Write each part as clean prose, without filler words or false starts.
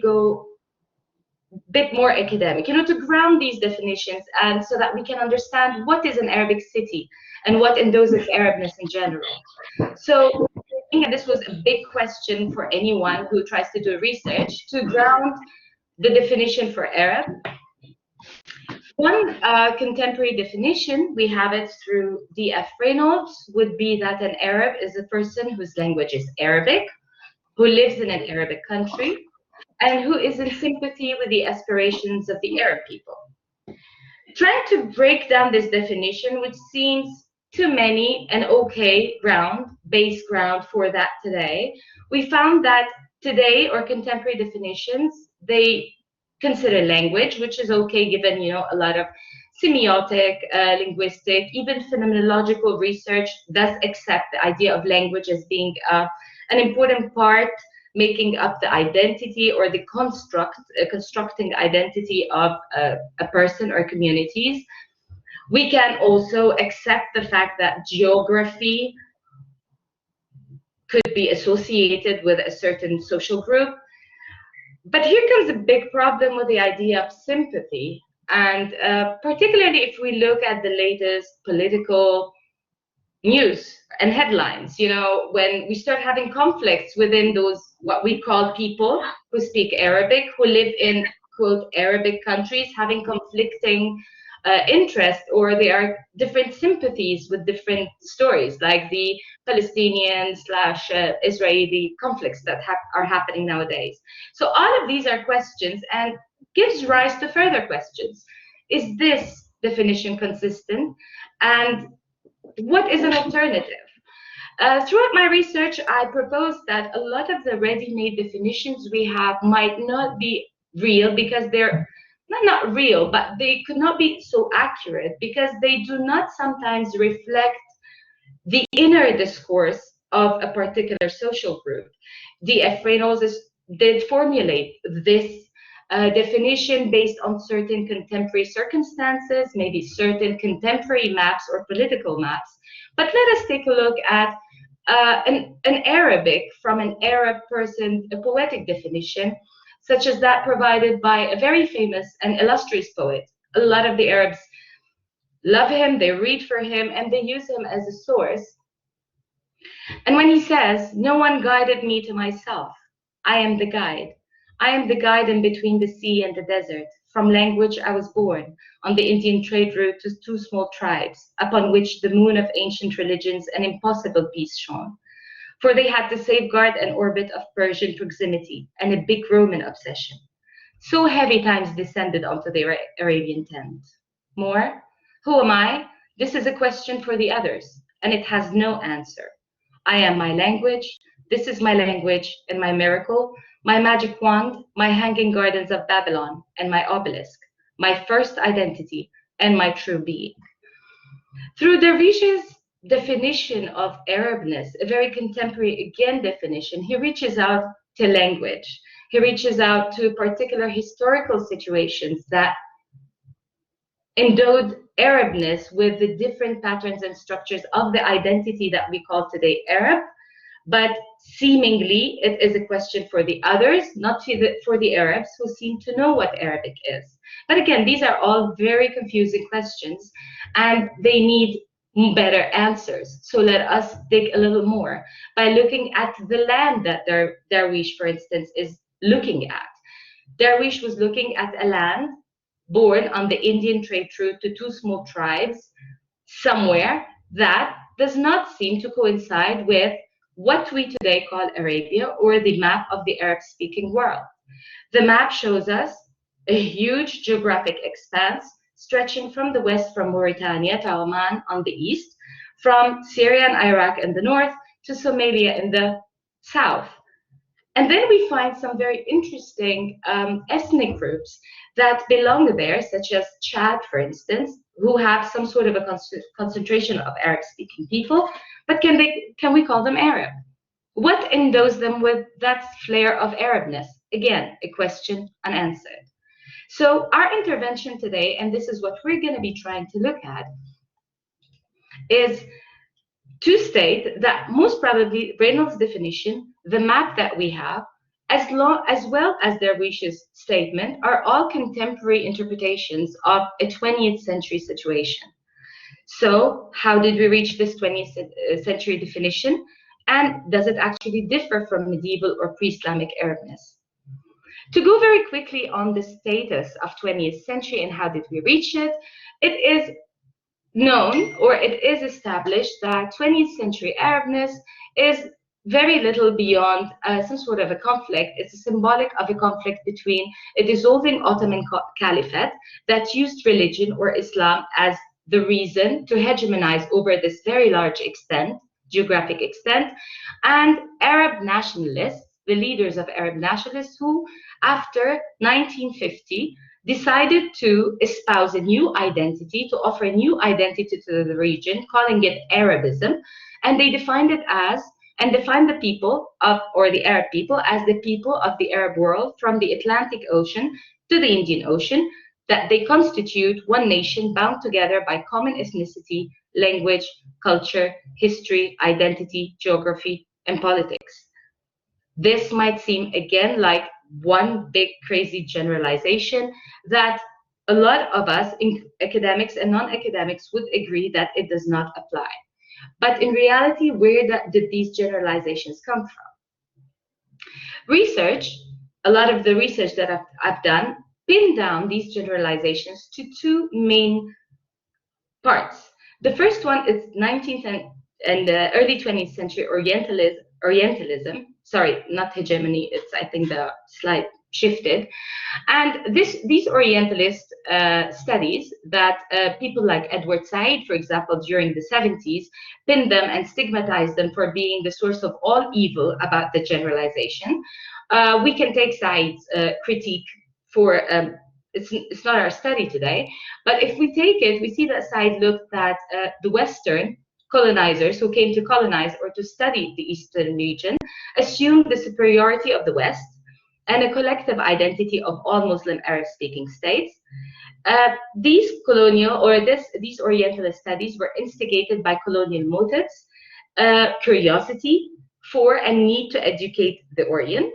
go a bit more academic, to ground these definitions, and so that we can understand what is an Arabic city and what endoses Arabness in general. So I think this was a big question for anyone who tries to do research, to ground the definition for Arab. One contemporary definition, we have it through D.F. Reynolds, would be that an Arab is a person whose language is Arabic, who lives in an Arabic country, and who is in sympathy with the aspirations of the Arab people. Trying to break down this definition, which seems to many an okay base ground for that today, we found that today, or contemporary definitions, they consider language, which is okay given, a lot of semiotic, linguistic, even phenomenological research does accept the idea of language as being an important part, making up the identity or the constructing identity of a person or communities. We can also accept the fact that geography could be associated with a certain social group. But here comes a big problem with the idea of sympathy, and particularly if we look at the latest political news and headlines, when we start having conflicts within those, what we call people who speak Arabic, who live in, quote, Arabic countries, having conflicting interests, or there are different sympathies with different stories, like the Palestinian/Israeli conflicts that are happening nowadays. So all of these are questions, and gives rise to further questions. Is this definition consistent? And what is an alternative? Throughout my research, I proposed that a lot of the ready-made definitions we have might not be real, because they're not real, but they could not be so accurate, because they do not sometimes reflect the inner discourse of a particular social group. D.F. Reynolds did formulate this definition based on certain contemporary circumstances, maybe certain contemporary maps or political maps. But let us take a look at an Arabic from an Arab person, a poetic definition, such as that provided by a very famous and illustrious poet. A lot of the Arabs love him, they read for him, and they use him as a source. And when he says, "No one guided me to myself, I am the guide. I am the guide in between the sea and the desert. From language I was born, on the Indian trade route to two small tribes, upon which the moon of ancient religions an impossible peace shone. For they had to safeguard an orbit of Persian proximity and a big Roman obsession. So heavy times descended onto the Arabian tent. More, who am I? This is a question for the others, and it has no answer. I am my language, this is my language and my miracle, my magic wand, my hanging gardens of Babylon, and my obelisk, my first identity, and my true being." Through Dervish's definition of Arabness, a very contemporary, again, definition, he reaches out to language. He reaches out to particular historical situations that endowed Arabness with the different patterns and structures of the identity that we call today Arab. But seemingly, it is a question for the others, not for the Arabs, who seem to know what Arabic is. But again, these are all very confusing questions, and they need better answers. So let us dig a little more by looking at the land that Darwish, for instance, is looking at. Darwish was looking at a land born on the Indian trade route to two small tribes, somewhere that does not seem to coincide with what we today call Arabia, or the map of the Arab-speaking world. The map shows us a huge geographic expanse stretching from the west, from Mauritania to Oman on the east, from Syria and Iraq in the north to Somalia in the south. And then we find some very interesting ethnic groups that belong there, such as Chad, for instance, who have some sort of a concentration of Arab-speaking people, but can we call them Arab? What endows them with that flair of Arabness? Again, a question unanswered. So our intervention today, and this is what we're going to be trying to look at, is to state that most probably Reynolds' definition, the map that we have, as well as Derwish's statement, are all contemporary interpretations of a 20th century situation. So how did we reach this 20th century definition? And does it actually differ from medieval or pre-Islamic Arabness? To go very quickly on the status of 20th century and how did we reach it, it is known, or it is established, that 20th century Arabness is very little beyond some sort of a conflict. It's symbolic of a conflict between a dissolving Ottoman caliphate that used religion or Islam as the reason to hegemonize over this very large extent, geographic extent, and Arab nationalists, the leaders of Arab nationalists who, after 1950, decided to espouse a new identity, to offer a new identity to the region, calling it Arabism. And they defined it as, and defined the people of, or the Arab people, as the people of the Arab world from the Atlantic Ocean to the Indian Ocean, that they constitute one nation bound together by common ethnicity, language, culture, history, identity, geography, and politics. This might seem again like one big crazy generalization that a lot of us, academics and non-academics, would agree that it does not apply. But in reality, where did these generalizations come from? Research, a lot of the research that I've done, pin down these generalizations to two main parts. The first one is 19th and early 20th century Orientalism. Sorry, not hegemony. It's, I think the slide shifted. And these Orientalist studies that people like Edward Said, for example, during the 70s, pinned them and stigmatized them for being the source of all evil about the generalization. We can take Said's critique for, it's not our study today, but if we take it, we see that Said looked at the Western colonizers who came to colonize or to study the Eastern region, assumed the superiority of the West and a collective identity of all Muslim Arab-speaking states. These colonial or these Orientalist studies were instigated by colonial motives, curiosity for and need to educate the Orient.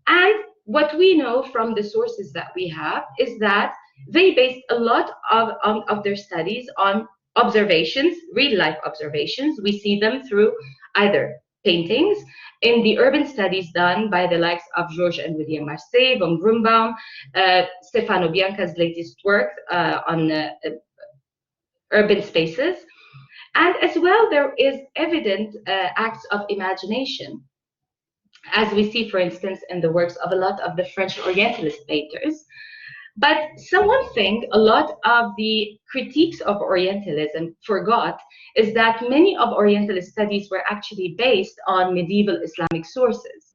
And what we know from the sources that we have is that they based a lot of their studies on observations, real-life observations. We see them through either paintings, in the urban studies done by the likes of George and William Marseille, von Grunbaum, Stefano Bianca's latest work on urban spaces. And as well, there is evident acts of imagination, as we see, for instance, in the works of a lot of the French Orientalist painters. But one thing a lot of the critiques of Orientalism forgot is that many of Orientalist studies were actually based on medieval Islamic sources.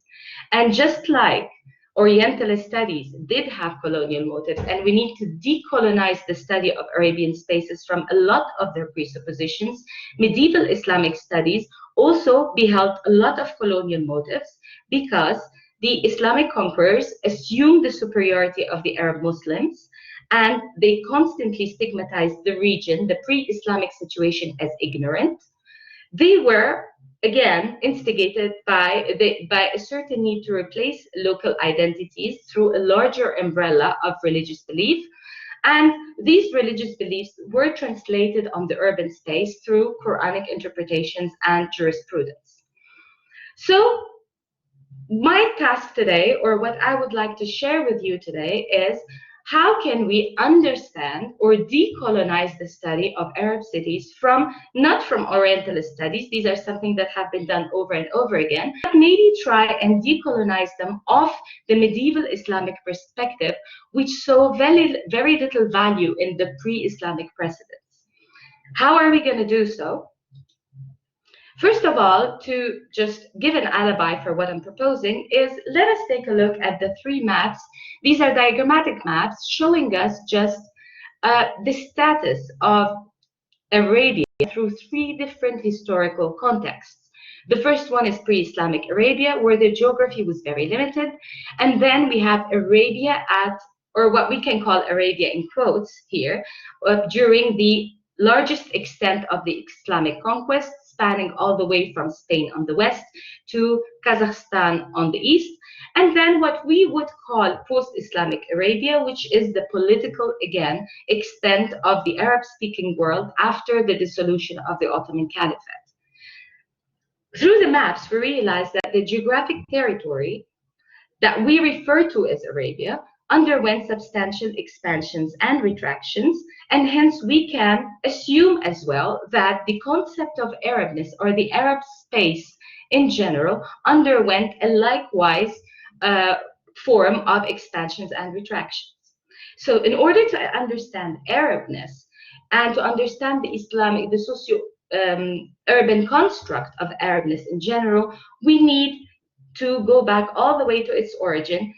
And just like Orientalist studies did have colonial motives, and we need to decolonize the study of Arabian spaces from a lot of their presuppositions, medieval Islamic studies also beheld a lot of colonial motives, because the Islamic conquerors assumed the superiority of the Arab Muslims, and they constantly stigmatized the region, the pre-Islamic situation, as ignorant. They were, again, instigated by a certain need to replace local identities through a larger umbrella of religious belief. And these religious beliefs were translated on the urban space through Quranic interpretations and jurisprudence. So my task today, or what I would like to share with you today, is how can we understand or decolonize the study of Arab cities not from Orientalist studies, these are something that have been done over and over again, but maybe try and decolonize them off the medieval Islamic perspective, which saw very, very little value in the pre-Islamic precedents. How are we going to do so? First of all, to just give an alibi for what I'm proposing, is let us take a look at the three maps. These are diagrammatic maps showing us just the status of Arabia through three different historical contexts. The first one is pre-Islamic Arabia, where the geography was very limited. And then we have Arabia or what we can call Arabia in quotes here, during the largest extent of the Islamic conquest, spanning all the way from Spain on the west to Kazakhstan on the east. And then what we would call post-Islamic Arabia, which is the political, again, extent of the Arab-speaking world after the dissolution of the Ottoman Caliphate. Through the maps, we realize that the geographic territory that we refer to as Arabia underwent substantial expansions and retractions, and hence we can assume as well that the concept of Arabness or the Arab space in general underwent a likewise form of expansions and retractions. So in order to understand Arabness and to understand the socio-urban construct of Arabness in general, we need to go back all the way to its origin,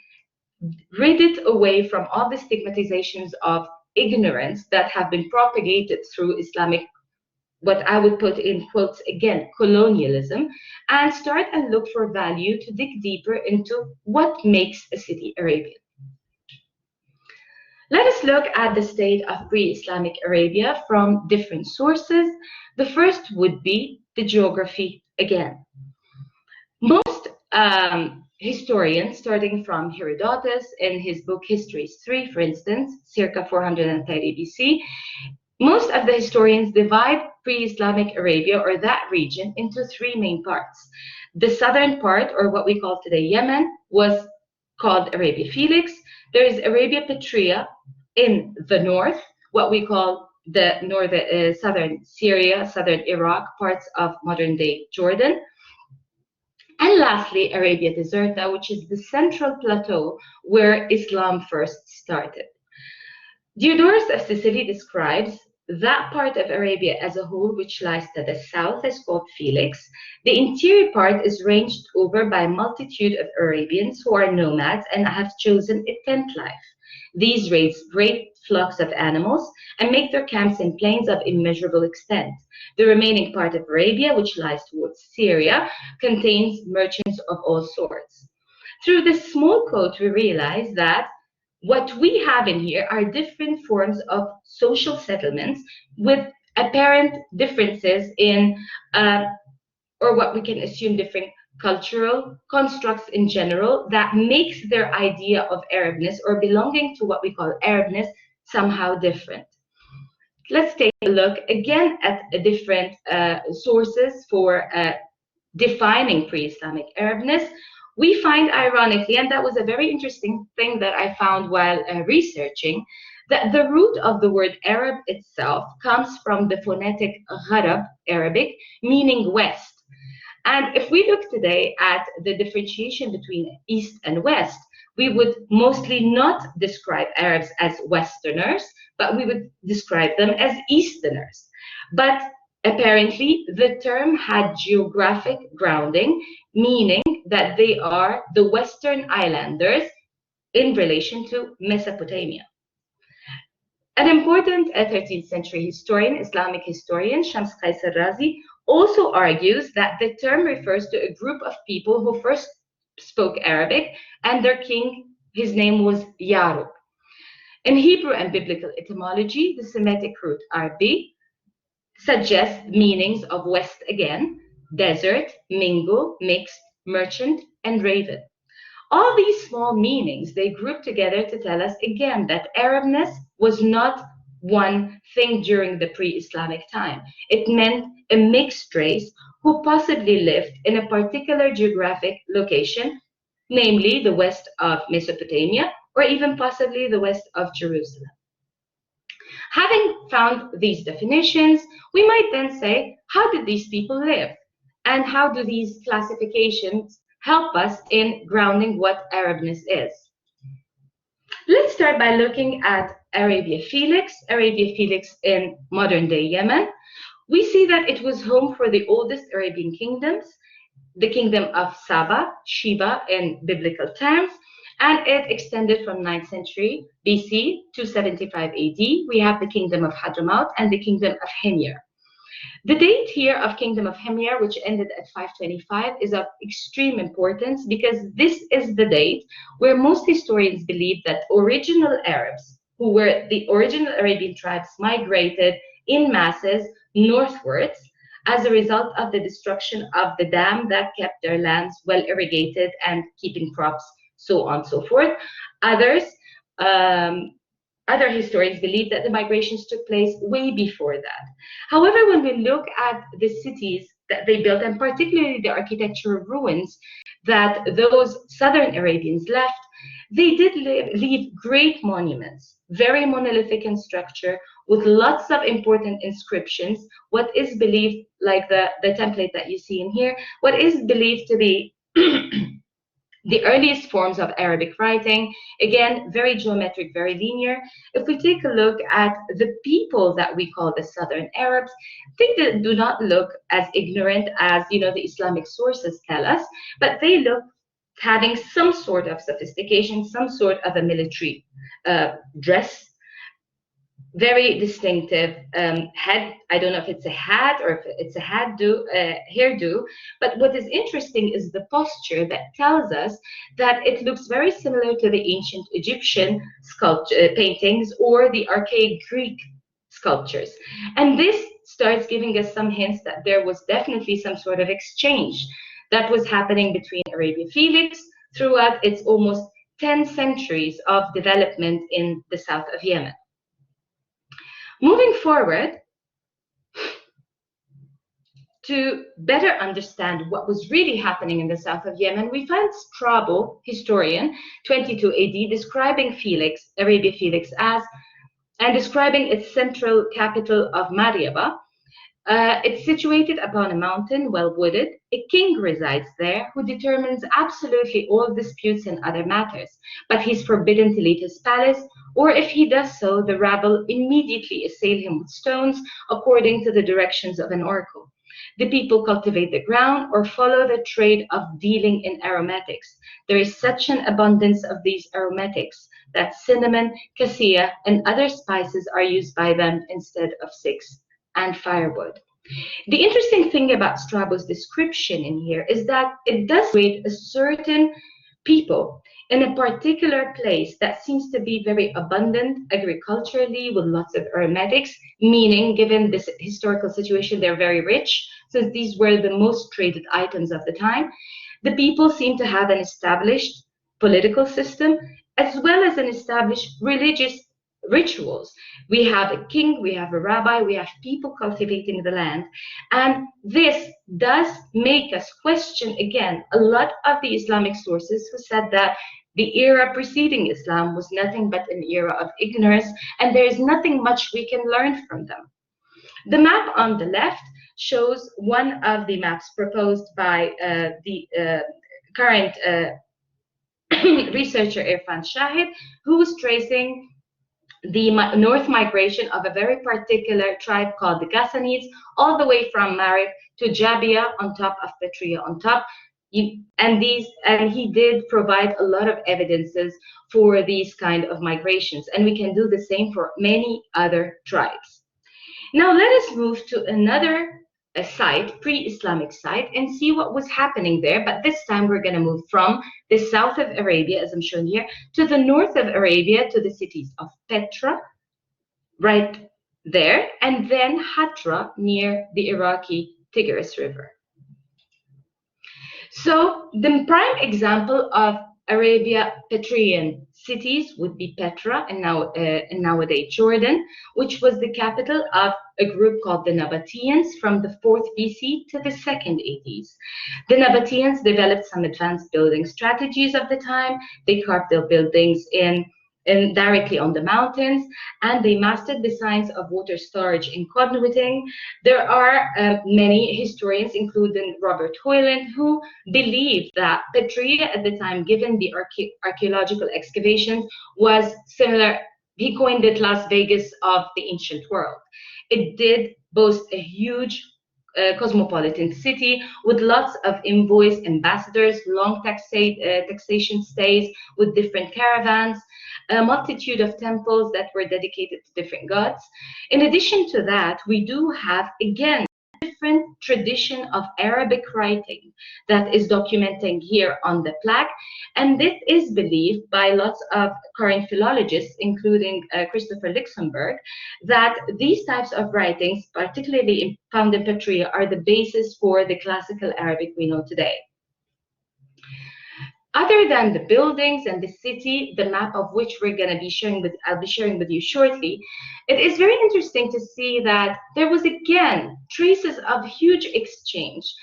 rid it away from all the stigmatizations of ignorance that have been propagated through Islamic, what I would put in quotes again, colonialism, and start and look for value to dig deeper into what makes a city Arabian. Let us look at the state of pre-Islamic Arabia from different sources. The first would be the geography again. Most historians, starting from Herodotus in his book Histories 3, for instance, circa 430 BC, most of the historians divide pre-Islamic Arabia or that region into three main parts. The southern part, or what we call today Yemen, was called Arabia Felix. There is Arabia Petra in the north, what we call the northern, southern Syria, southern Iraq, parts of modern-day Jordan. And lastly, Arabia Deserta, which is the central plateau where Islam first started. Diodorus of Sicily describes that part of Arabia as a whole, which lies to the south, is called Felix. The interior part is ranged over by a multitude of Arabians who are nomads and have chosen a tent life. These raise great flocks of animals and make their camps in plains of immeasurable extent. The remaining part of Arabia, which lies towards Syria, contains merchants of all sorts. Through this small quote, we realize that what we have in here are different forms of social settlements with apparent differences in, or what we can assume different cultural constructs in general that makes their idea of Arabness or belonging to what we call Arabness somehow different. Let's take a look again at different sources for defining pre-Islamic Arabness. We find, ironically, and that was a very interesting thing that I found while researching, that the root of the word Arab itself comes from the phonetic Gharab Arabic, meaning west. And if we look today at the differentiation between East and West, we would mostly not describe Arabs as Westerners, but we would describe them as Easterners. But apparently, the term had geographic grounding, meaning that they are the Western islanders in relation to Mesopotamia. An important 13th century historian, Islamic historian, Shams Qais al-Razi, also argues that the term refers to a group of people who first spoke Arabic, and their king, his name was Yarub. In Hebrew and biblical etymology, the Semitic root Arbi suggests meanings of west again, desert, mingo, mixed, merchant, and raven. All these small meanings, they group together to tell us again that Arabness was not one thing during the pre-Islamic time. It meant a mixed race who possibly lived in a particular geographic location, namely the west of Mesopotamia, or even possibly the west of Jerusalem. Having found these definitions, we might then say, how did these people live? And how do these classifications help us in grounding what Arabness is? Let's start by looking at Arabia Felix in modern-day Yemen. We see that it was home for the oldest Arabian kingdoms, the kingdom of Saba, Sheba in biblical terms, and it extended from 9th century BC to 75 AD. We have the kingdom of Hadramaut and the kingdom of Himyar. The date here of Kingdom of Himyar, which ended at 525, is of extreme importance because this is the date where most historians believe that original Arabs, who were the original Arabian tribes, migrated in masses northwards as a result of the destruction of the dam that kept their lands well irrigated and keeping crops so on and so forth. Others, other historians believe that the migrations took place way before that. However, when we look at the cities that they built, and particularly the architectural ruins that those southern Arabians left, they did leave great monuments, very monolithic in structure, with lots of important inscriptions. What is believed, like the template that you see in here, what is believed to be the earliest forms of Arabic writing, again, very geometric, very linear. If we take a look at the people that we call the Southern Arabs, they do not look as ignorant as, the Islamic sources tell us, but they look having some sort of sophistication, some sort of a military dress, very distinctive head. I don't know if it's a hat or if it's a hairdo, but what is interesting is the posture that tells us that it looks very similar to the ancient Egyptian paintings or the archaic Greek sculptures. And this starts giving us some hints that there was definitely some sort of exchange that was happening between Arabia Felix throughout its almost 10 centuries of development in the south of Yemen. Moving forward, to better understand what was really happening in the south of Yemen, we find Strabo, historian, 22 AD, describing Arabia Felix as, and describing its central capital of Mariaba. It's situated upon a mountain, well wooded. A king resides there who determines absolutely all disputes and other matters, but he's forbidden to leave his palace, or if he does so, the rabble immediately assail him with stones according to the directions of an oracle. The people cultivate the ground or follow the trade of dealing in aromatics. There is such an abundance of these aromatics that cinnamon, cassia, and other spices are used by them instead of sticks and firewood. The interesting thing about Strabo's description in here is that it does create a certain people in a particular place that seems to be very abundant agriculturally with lots of aromatics, meaning given this historical situation, they're very rich, since these were the most traded items of the time. The people seem to have an established political system as well as an established religious rituals. We have a king, we have a rabbi, we have people cultivating the land. And this does make us question, again, a lot of the Islamic sources who said that the era preceding Islam was nothing but an era of ignorance, and there is nothing much we can learn from them. The map on the left shows one of the maps proposed by the current researcher Irfan Shahid, who was tracing the north migration of a very particular tribe called the Ghassanids, all the way from Marib to Jabia on top of Petra on top. And he did provide a lot of evidences for these kind of migrations, and we can do the same for many other tribes. Now let us move to another site, pre-Islamic site, and see what was happening there. But this time we're going to move from the south of Arabia, as I'm showing here, to the north of Arabia, to the cities of Petra, right there, and then Hatra near the Iraqi Tigris River. So the prime example of Arabia Petrian cities would be Petra and nowadays Jordan, which was the capital of a group called the Nabateans from the 4th BC to the 2nd ADs. The Nabateans developed some advanced building strategies of the time. They carved their buildings in directly on the mountains, and they mastered the science of water storage and conduiting. There are many historians, including Robert Hoyland, who believe that Petra at the time, given the archaeological excavations, was similar. He coined it Las Vegas of the ancient world. It did boast a huge cosmopolitan city with lots of envoys, ambassadors, long taxation stays with different caravans, a multitude of temples that were dedicated to different gods. In addition to that, we do have, again, different tradition of Arabic writing that is documenting here on the plaque, and it is believed by lots of current philologists, including Christopher Luxemburg, that these types of writings, particularly found in Petra, are the basis for the classical Arabic we know today. Other than the buildings and the city, the map of which I'll be sharing with you shortly, it is very interesting to see that there was again traces of huge exchange.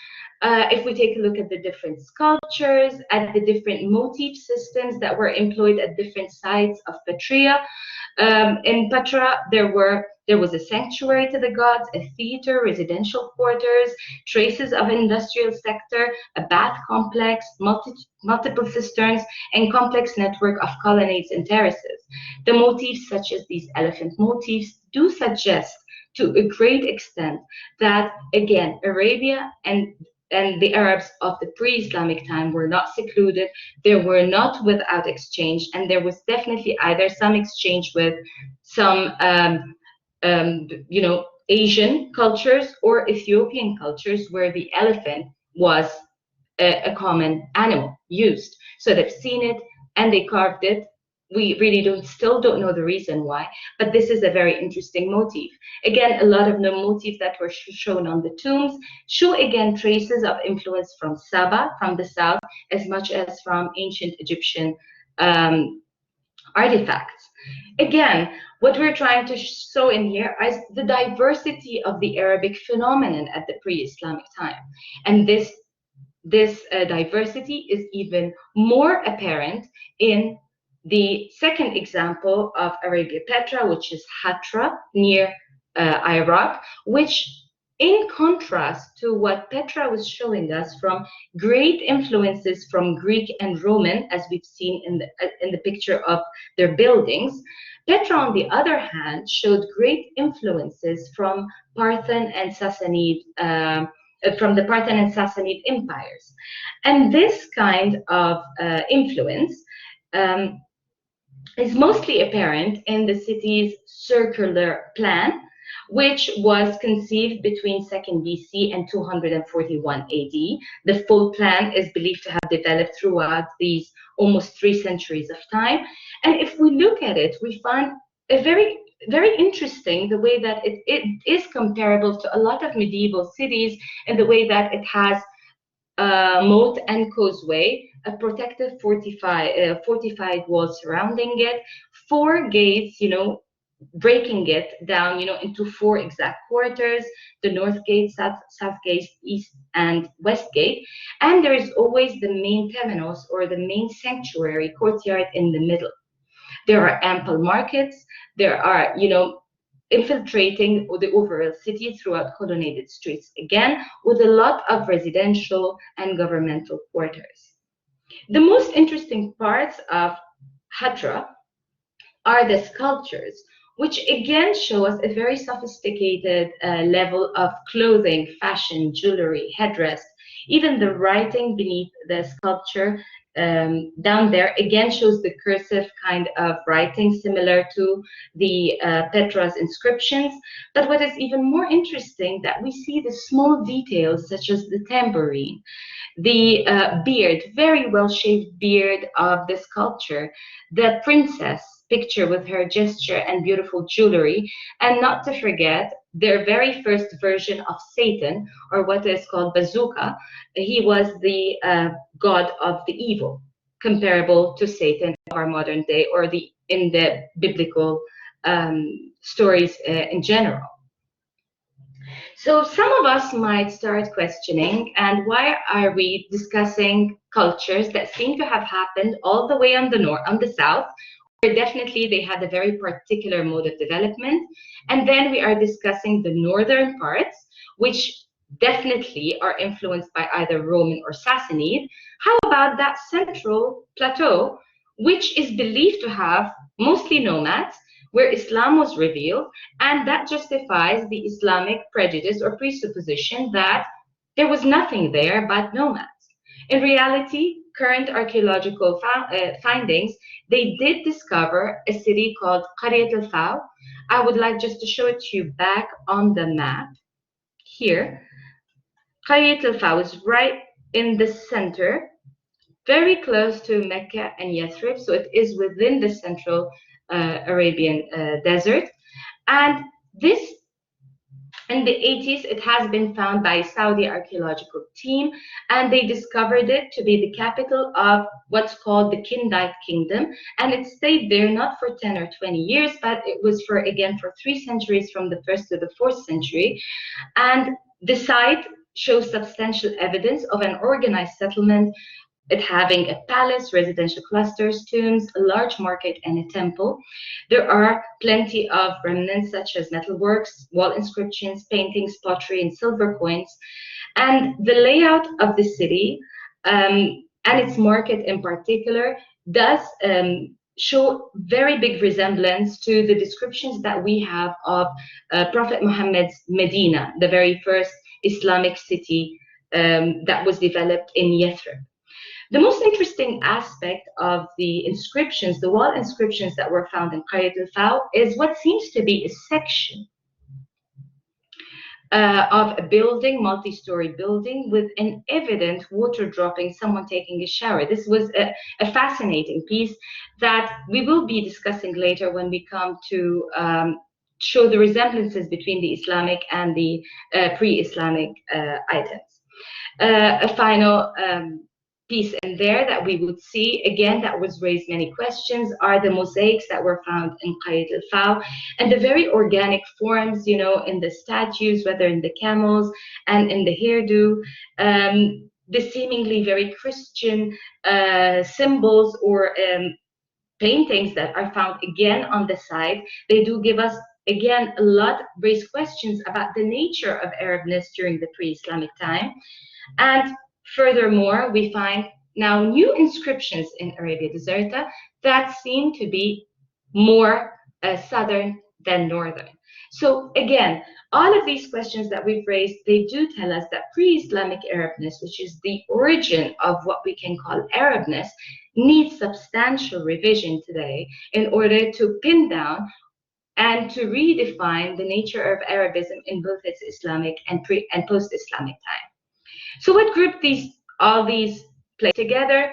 If we take a look at the different sculptures, at the different motif systems that were employed at different sites of Petra, in Petra, there was a sanctuary to the gods, a theater, residential quarters, traces of industrial sector, a bath complex, multiple cisterns, and complex network of colonnades and terraces. The motifs, such as these elephant motifs, do suggest to a great extent that, again, Arabia and the Arabs of the pre-Islamic time were not secluded, they were not without exchange, and there was definitely either some exchange with some, Asian cultures or Ethiopian cultures where the elephant was a common animal used. So they've seen it and they carved it. We really still don't know the reason why, but this is a very interesting motif. Again, a lot of the motifs that were shown on the tombs show again traces of influence from Saba, from the south, as much as from ancient Egyptian artifacts. Again, what we're trying to show in here is the diversity of the Arabic phenomenon at the pre-Islamic time. And this diversity is even more apparent in the second example of Arabia Petra, which is Hatra near Iraq, which, in contrast to what Petra was showing us from great influences from Greek and Roman, as we've seen in the picture of their buildings, Petra, on the other hand, showed great influences from Parthian and Sassanid, from the Parthian and Sassanid empires. And this kind of influence is mostly apparent in the city's circular plan, which was conceived between 2nd BC and 241 AD. The full plan is believed to have developed throughout these almost 3 centuries of time. And if we look at it, we find a very interesting the way that it is comparable to a lot of medieval cities in the way that it has moat and causeway, a protective fortified wall surrounding it, 4 gates, breaking it down, into 4 exact quarters, the north gate, south gate, east and west gate. And there is always the main temenos, or the main sanctuary courtyard, in the middle. There are ample markets. There are, infiltrating the overall city throughout colonnaded streets, again, with a lot of residential and governmental quarters. The most interesting parts of Hatra are the sculptures, which again show us a very sophisticated level of clothing, fashion, jewelry, headdress. Even the writing beneath the sculpture down there again shows the cursive kind of writing similar to the Petra's inscriptions. But what is even more interesting, that we see the small details such as the tambourine, the beard, very well-shaped beard of the sculpture, the princess picture with her gesture and beautiful jewelry, and not to forget their very first version of Satan, or what is called Bazooka. He was the god of the evil, comparable to Satan of our modern day, or in the biblical stories in general. So some of us might start questioning, and why are we discussing cultures that seem to have happened all the way on the south, where definitely they had a very particular mode of development, and then we are discussing the northern parts, which definitely are influenced by either Roman or Sassanid. How about that central plateau, which is believed to have mostly nomads, where Islam was revealed, and that justifies the Islamic prejudice or presupposition that there was nothing there but nomads. In reality, current archaeological findings, they did discover a city called Qaryat al-Faw. I would like just to show it to you back on the map here. Qaryat al-Faw is right in the center, very close to Mecca and Yathrib, so it is within the central Arabian desert. And this In the 80s, it has been found by a Saudi archaeological team, and they discovered it to be the capital of what's called the Kindite Kingdom. And it stayed there not for 10 or 20 years, but it was for 3 centuries, from the 1st to the 4th century. And the site shows substantial evidence of an organized settlement, it having a palace, residential clusters, tombs, a large market, and a temple. There are plenty of remnants such as metalworks, wall inscriptions, paintings, pottery, and silver coins. And the layout of the city, and its market in particular, does show very big resemblance to the descriptions that we have of Prophet Muhammad's Medina, the very first Islamic city that was developed in Yathrib. The most interesting aspect of the inscriptions, the wall inscriptions that were found in Qaryat al-Faw, is what seems to be a section of a building, multi-story building, with an evident water dropping, someone taking a shower. This was a fascinating piece that we will be discussing later when we come to show the resemblances between the Islamic and the pre-Islamic items. A final piece in there that we would see, again, that was raised many questions, are the mosaics that were found in Qaryat al-Faw, and the very organic forms, you know, in the statues, whether in the camels and in the hairdo, the seemingly very Christian symbols or paintings that are found again on the site. They do give us, again, a lot raise questions about the nature of Arabness during the pre-Islamic time. And furthermore, we find now new inscriptions in Arabia Deserta that seem to be more southern than northern. So again, all of these questions that we've raised, they do tell us that pre-Islamic Arabness, which is the origin of what we can call Arabness, needs substantial revision today in order to pin down and to redefine the nature of Arabism in both its Islamic and post-Islamic time. So what grouped all these places together?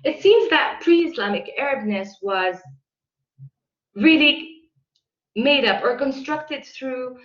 It seems that pre-Islamic Arabness was really made up or constructed through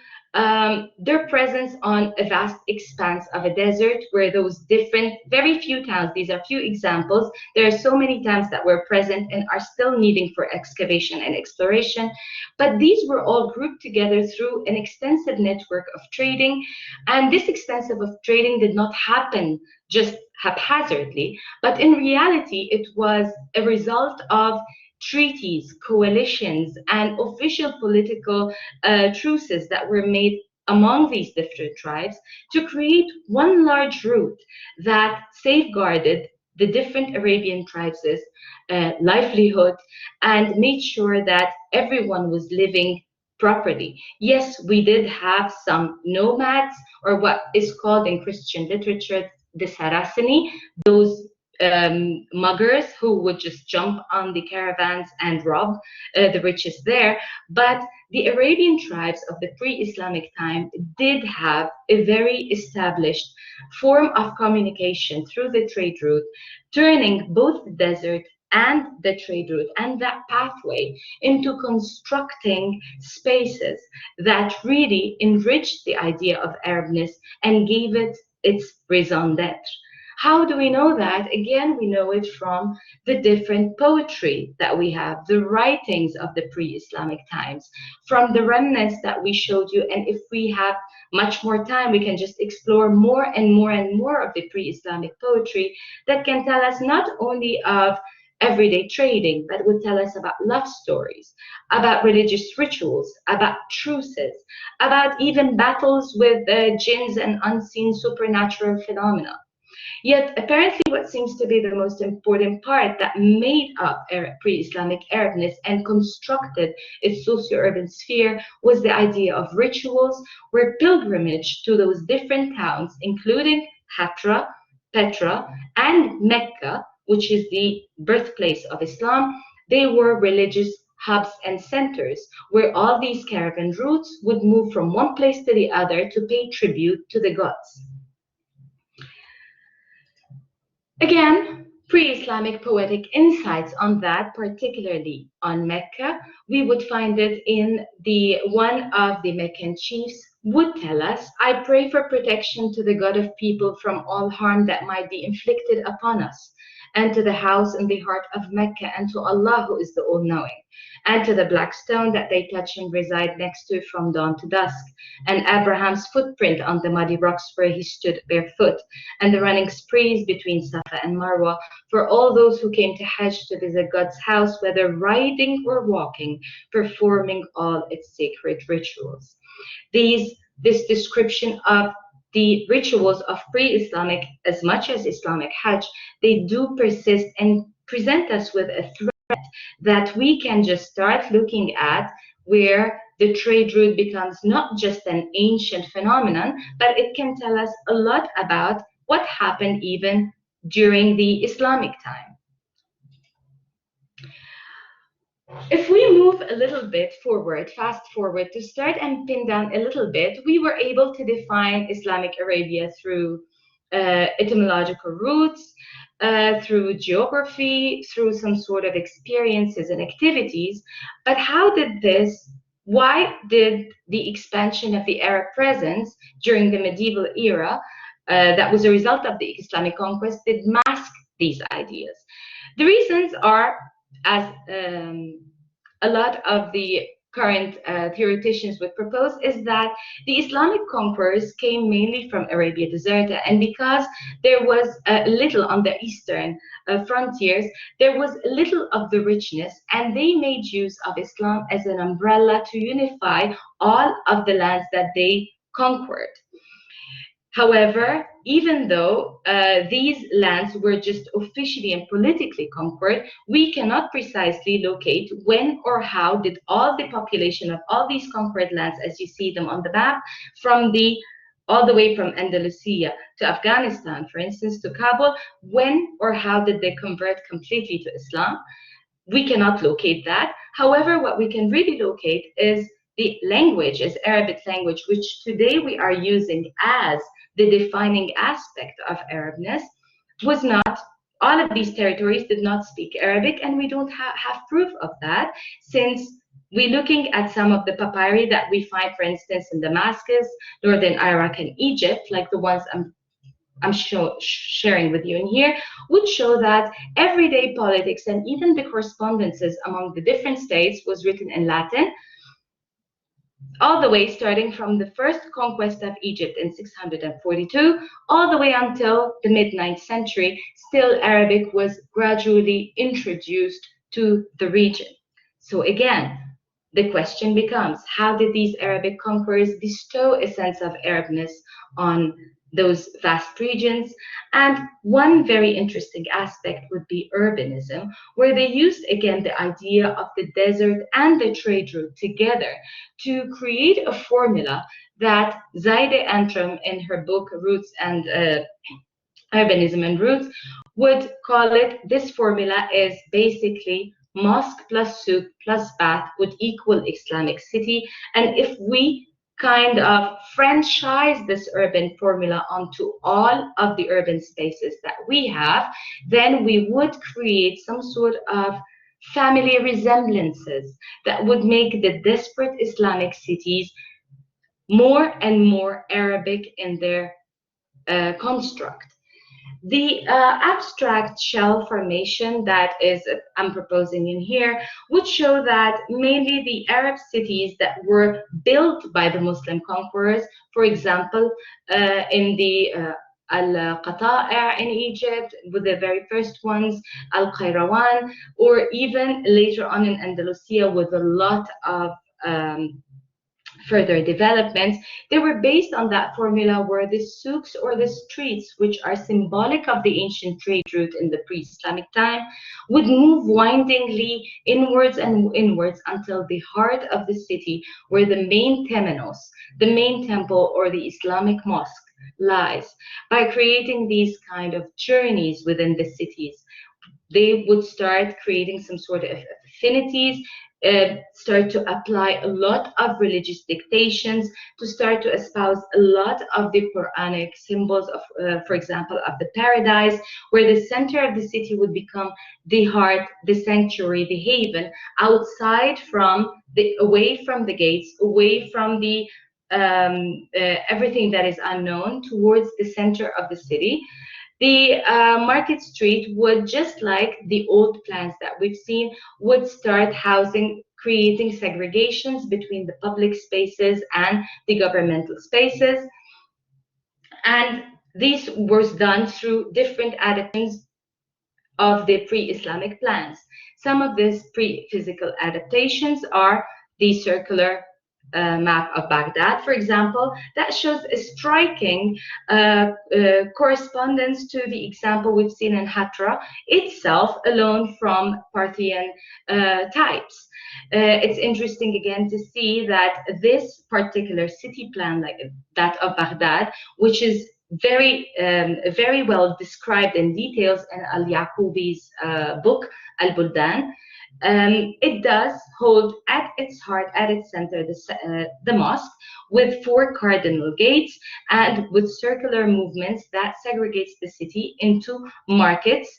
their presence on a vast expanse of a desert where those different, very few towns, these are few examples, there are so many towns that were present and are still needing for excavation and exploration, but these were all grouped together through an extensive network of trading, and this extensive of trading did not happen just haphazardly, but in reality it was a result of treaties, coalitions, and official political truces that were made among these different tribes to create one large route that safeguarded the different Arabian tribes' livelihood and made sure that everyone was living properly. Yes, we did have some nomads, or what is called in Christian literature the Saraceni, those muggers who would just jump on the caravans and rob the riches there. But the Arabian tribes of the pre-Islamic time did have a very established form of communication through the trade route, turning both the desert and the trade route and that pathway into constructing spaces that really enriched the idea of Arabness and gave it its raison d'etre. How do we know that? Again, we know it from the different poetry that we have, the writings of the pre-Islamic times, from the remnants that we showed you. And if we have much more time, we can just explore more and more and more of the pre-Islamic poetry that can tell us not only of everyday trading, but would tell us about love stories, about religious rituals, about truces, about even battles with jinns and unseen supernatural phenomena. Yet, apparently, what seems to be the most important part that made up pre-Islamic Arabness and constructed its socio-urban sphere was the idea of rituals, where pilgrimage to those different towns, including Hatra, Petra, and Mecca, which is the birthplace of Islam, they were religious hubs and centers where all these caravan routes would move from one place to the other to pay tribute to the gods. Again, pre-Islamic poetic insights on that, particularly on Mecca, we would find it in one of the Meccan chiefs would tell us, I pray for protection to the God of people from all harm that might be inflicted upon us, and to the house in the heart of Mecca, and to Allah who is the all-knowing, and to the black stone that they touch and reside next to from dawn to dusk, and Abraham's footprint on the muddy rocks where he stood barefoot, and the running sprees between Safa and Marwa, for all those who came to Hajj to visit God's house, whether riding or walking, performing all its sacred rituals. This description of the rituals of pre-Islamic as much as Islamic Hajj, they do persist and present us with a threat that we can just start looking at, where the trade route becomes not just an ancient phenomenon, but it can tell us a lot about what happened even during the Islamic time. If we move a little bit forward, fast forward, to start and pin down a little bit, we were able to define Islamic Arabia through etymological roots, through geography, through some sort of experiences and activities. But why did the expansion of the Arab presence during the medieval era, that was a result of the Islamic conquest, did mask these ideas? The reasons are, as a lot of the current theoreticians would propose, is that the Islamic conquerors came mainly from Arabia Deserta, and because there was little on the eastern frontiers, there was little of the richness, and they made use of Islam as an umbrella to unify all of the lands that they conquered. However, even though these lands were just officially and politically conquered, we cannot precisely locate when or how did all the population of all these conquered lands, as you see them on the map, all the way from Andalusia to Afghanistan, for instance, to Kabul, when or how did they convert completely to Islam? We cannot locate that. However, what we can really locate is the language, as Arabic language, which today we are using as the defining aspect of Arabness. Was not, all of these territories did not speak Arabic, and we don't have proof of that, since we're looking at some of the papyri that we find, for instance, in Damascus, northern Iraq, and Egypt, like the ones I'm sharing with you in here, would show that everyday politics and even the correspondences among the different states was written in Latin, all the way starting from the first conquest of Egypt in 642, all the way until the mid-9th century. Still, Arabic was gradually introduced to the region. So again, the question becomes, how did these Arabic conquerors bestow a sense of Arabness on those vast regions? And one very interesting aspect would be urbanism, where they used again the idea of the desert and the trade route together to create a formula that Zaide Antrim, in her book Roots and Urbanism and Roots, would call it. This formula is basically mosque plus souk plus bath would equal Islamic city. And if we kind of franchise this urban formula onto all of the urban spaces that we have, then we would create some sort of family resemblances that would make the disparate Islamic cities more and more Arabic in their construct. The abstract shell formation that I'm proposing in here would show that mainly the Arab cities that were built by the Muslim conquerors, for example, in the Al-Qata'a in Egypt, with the very first ones, Al-Qayrawan, or even later on in Andalusia with a lot of further developments, they were based on that formula, where the souks, or the streets, which are symbolic of the ancient trade route in the pre-Islamic time, would move windingly inwards and inwards until the heart of the city, where the main temenos, the main temple, or the Islamic mosque lies. By creating these kind of journeys within the cities, they would start creating some sort of affinities, start to apply a lot of religious dictations, to start to espouse a lot of the Quranic symbols of, for example, of the paradise, where the center of the city would become the heart, the sanctuary, the haven, outside from away from the gates, away from the everything that is unknown towards the center of the city. The market street would, just like the old plans that we've seen, would start creating segregations between the public spaces and the governmental spaces. And this was done through different adaptations of the pre-Islamic plans. Some of these pre-physical adaptations are the circular map of Baghdad, for example, that shows a striking correspondence to the example we've seen in Hatra itself, alone from Parthian types. It's interesting again to see that this particular city plan, like that of Baghdad, which is very well described in details in Al-Yaqubi's book, Al-Buldan. It does hold at its heart, at its center, the mosque with 4 cardinal gates and with circular movements that segregates the city into markets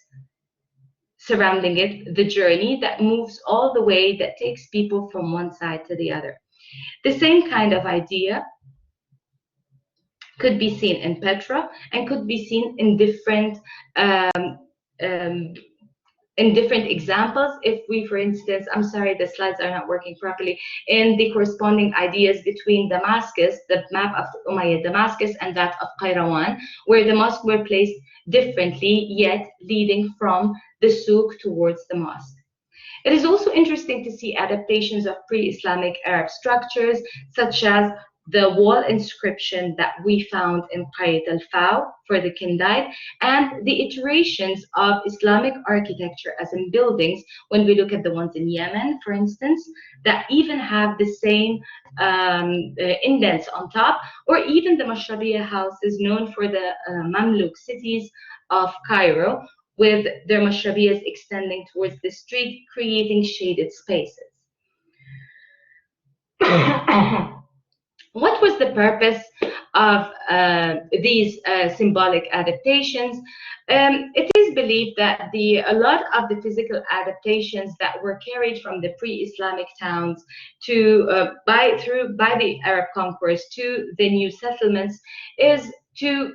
surrounding it, the journey that moves all the way, that takes people from one side to the other. The same kind of idea could be seen in Petra and could be seen in different examples. If we, for instance, I'm sorry, the slides are not working properly, in the corresponding ideas between Damascus, the map of Umayyad Damascus, and that of Qayrawan, where the mosques were placed differently, yet leading from the souk towards the mosque. It is also interesting to see adaptations of pre-Islamic Arab structures, such as the wall inscription that we found in Qayt al-Faw for the Kindite, and the iterations of Islamic architecture as in buildings, when we look at the ones in Yemen, for instance, that even have the same indents on top, or even the Mashrabiya houses known for the Mamluk cities of Cairo, with their mashrabiyas extending towards the street, creating shaded spaces. What was the purpose of these symbolic adaptations? It is believed that a lot of the physical adaptations that were carried from the pre-Islamic towns to by the Arab conquerors to the new settlements is to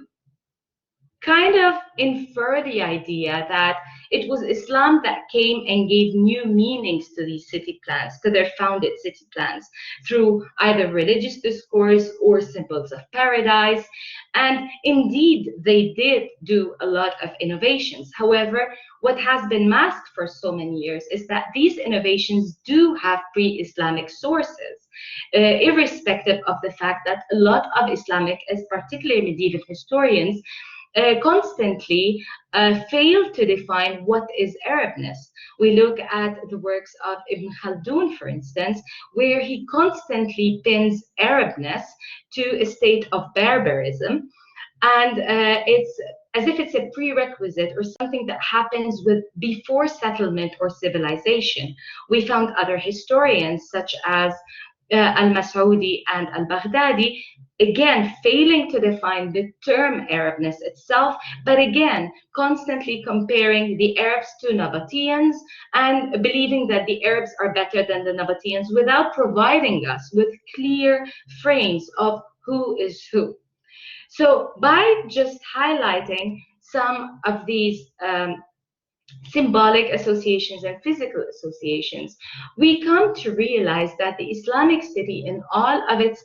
kind of infer the idea that it was Islam that came and gave new meanings to these city plans, to their founded city plans, through either religious discourse or symbols of paradise. And indeed, they did do a lot of innovations. However, what has been masked for so many years is that these innovations do have pre-Islamic sources, irrespective of the fact that a lot of Islamic, as particularly medieval historians, constantly fail to define what is Arabness. We look at the works of Ibn Khaldun, for instance, where he constantly pins Arabness to a state of barbarism, and it's as if it's a prerequisite or something that happens before settlement or civilization. We found other historians such as Al-Mas'udi and Al-Baghdadi, again, failing to define the term Arabness itself, but again, constantly comparing the Arabs to Nabateans and believing that the Arabs are better than the Nabateans without providing us with clear frames of who is who. So by just highlighting some of these symbolic associations and physical associations, we come to realize that the Islamic city, in all of its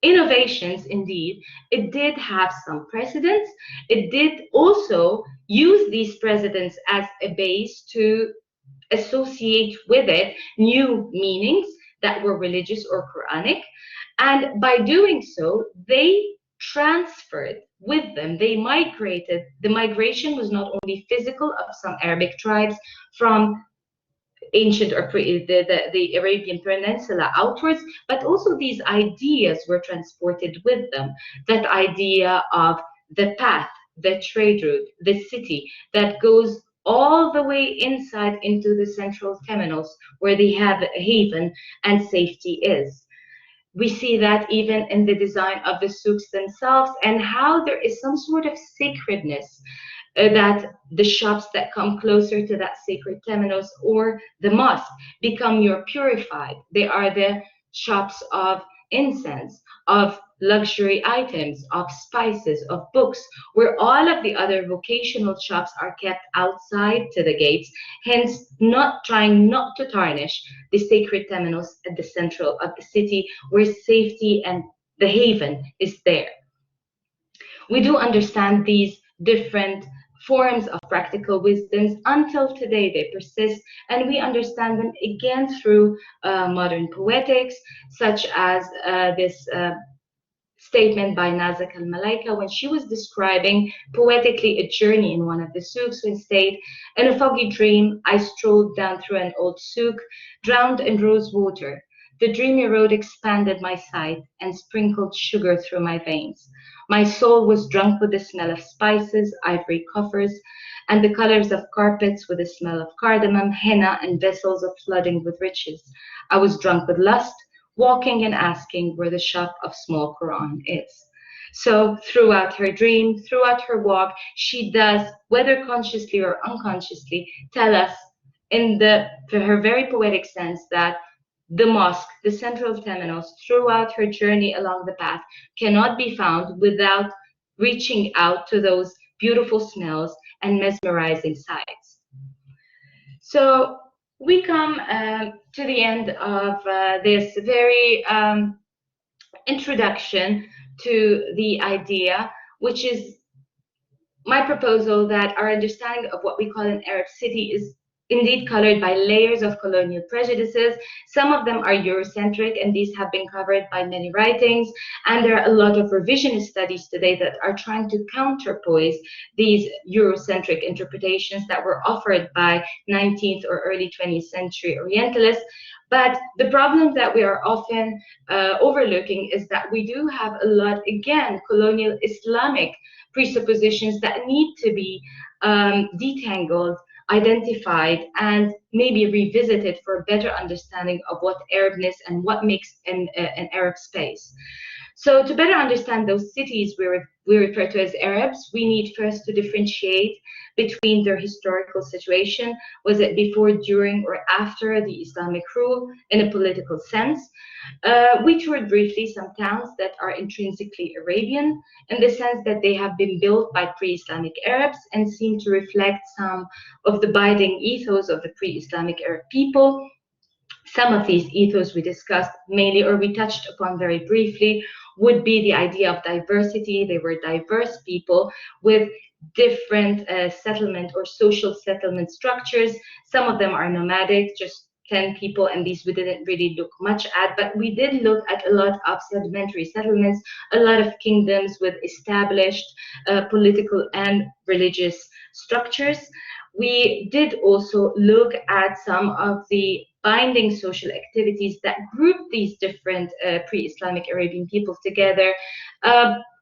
innovations, indeed, it did have some precedents. It did also use these precedents as a base to associate with it new meanings that were religious or Quranic. And by doing so, they transferred with them, they migrated. The migration was not only physical of some Arabic tribes from ancient or the Arabian Peninsula outwards, but also these ideas were transported with them. That idea of the path, the trade route, the city that goes all the way inside into the central temenos where the haven and safety is. We see that even in the design of the souks themselves, and how there is some sort of sacredness that the shops that come closer to that sacred temenos or the mosque become more purified. They are the shops of incense, of luxury items, of spices, of books, where all of the other vocational shops are kept outside to the gates, hence not trying not to tarnish the sacred temenos at the central of the city, where safety and the haven is there. We do understand these different forms of practical wisdoms. Until today they persist, and we understand them again through modern poetics, such as this statement by Nazak al-Malaika when she was describing poetically a journey in one of the souks, when stayed in a foggy dream. I strolled down through an old souk, drowned in rose water. The dreamy road expanded my sight and sprinkled sugar through my veins. My soul was drunk with the smell of spices, ivory coffers, and the colors of carpets, with the smell of cardamom, henna, and vessels of flooding with riches. I was drunk with lust, walking and asking where the shop of small Quran is. So throughout her dream, throughout her walk, she does, whether consciously or unconsciously, tell us in her very poetic sense that the mosque, the central temenos, throughout her journey along the path, cannot be found without reaching out to those beautiful smells and mesmerizing sights. So we come to the end of this very introduction to the idea, which is my proposal that our understanding of what we call an Arab city is indeed colored by layers of colonial prejudices. Some of them are Eurocentric, and these have been covered by many writings. And there are a lot of revisionist studies today that are trying to counterpose these Eurocentric interpretations that were offered by 19th or early 20th century Orientalists. But the problem that we are often overlooking is that we do have a lot, again, colonial Islamic presuppositions that need to be detangled, identified, and maybe revisited for a better understanding of what Arabness and what makes an Arab space. So to better understand those cities we refer to as Arabs, we need first to differentiate between their historical situation. Was it before, during, or after the Islamic rule in a political sense? We toured briefly some towns that are intrinsically Arabian, in the sense that they have been built by pre-Islamic Arabs and seem to reflect some of the binding ethos of the pre-Islamic Arab people. Some of these ethos we discussed mainly, or we touched upon very briefly, would be the idea of diversity. They were diverse people with different settlement or social settlement structures. Some of them are nomadic, just 10 people, and these we didn't really look much at, but we did look at a lot of sedimentary settlements, a lot of kingdoms with established political and religious structures. We did also look at some of the binding social activities that group these different pre-Islamic Arabian peoples together,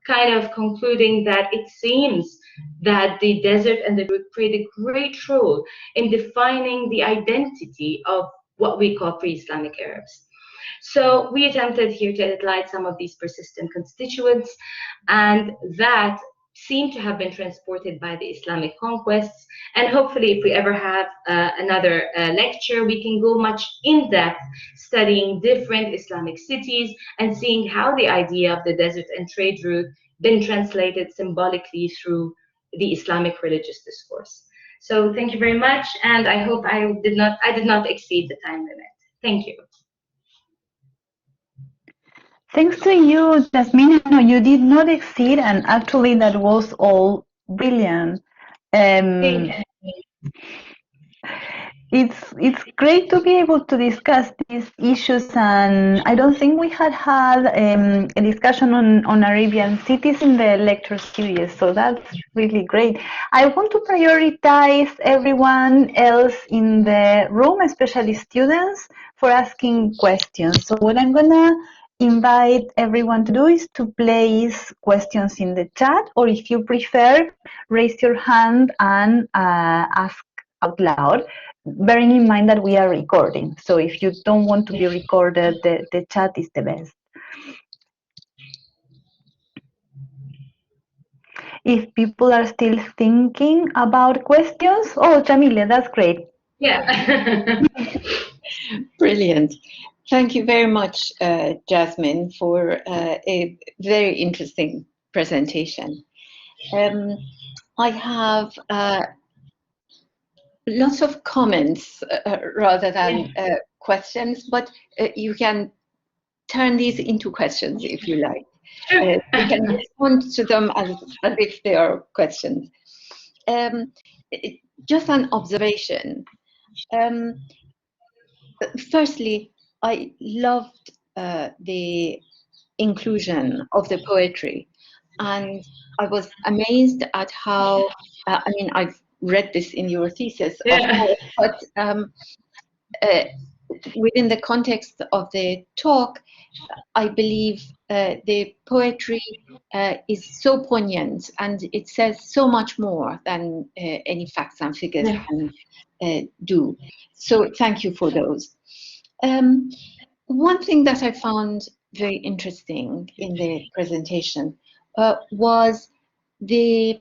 kind of concluding that it seems that the desert and the root played a great role in defining the identity of what we call pre-Islamic Arabs. So we attempted here to highlight some of these persistent constituents, and that seem to have been transported by the Islamic conquests. And hopefully, if we ever have another lecture, we can go much in depth studying different Islamic cities and seeing how the idea of the desert and trade route been translated symbolically through the Islamic religious discourse. So thank you very much, and I hope I did not exceed the time limit. Thank you. Thanks to you, Jasmine. No, you did not exceed, and actually that was all brilliant. It's great to be able to discuss these issues, and I don't think we had a discussion on Arabian cities in the lecture series, so that's really great. I want to prioritize everyone else in the room, especially students, for asking questions. So what I'm gonna invite everyone to do is to place questions in the chat, or if you prefer, raise your hand and ask out loud, bearing in mind that we are recording. So if you don't want to be recorded, the chat is the best. If people are still thinking about questions, oh, Jamileh, that's great. Yeah. Brilliant. Thank you very much, Jasmine, for a very interesting presentation. I have lots of comments rather than questions, but you can turn these into questions if you like. You can respond to them as if they are questions. Just an observation. Firstly, I loved the inclusion of the poetry, and I was amazed at how, I mean, I've read this in your thesis, of course, but within the context of the talk, I believe the poetry is so poignant, and it says so much more than any facts and figures can do. So thank you for those. One thing that I found very interesting in the presentation was the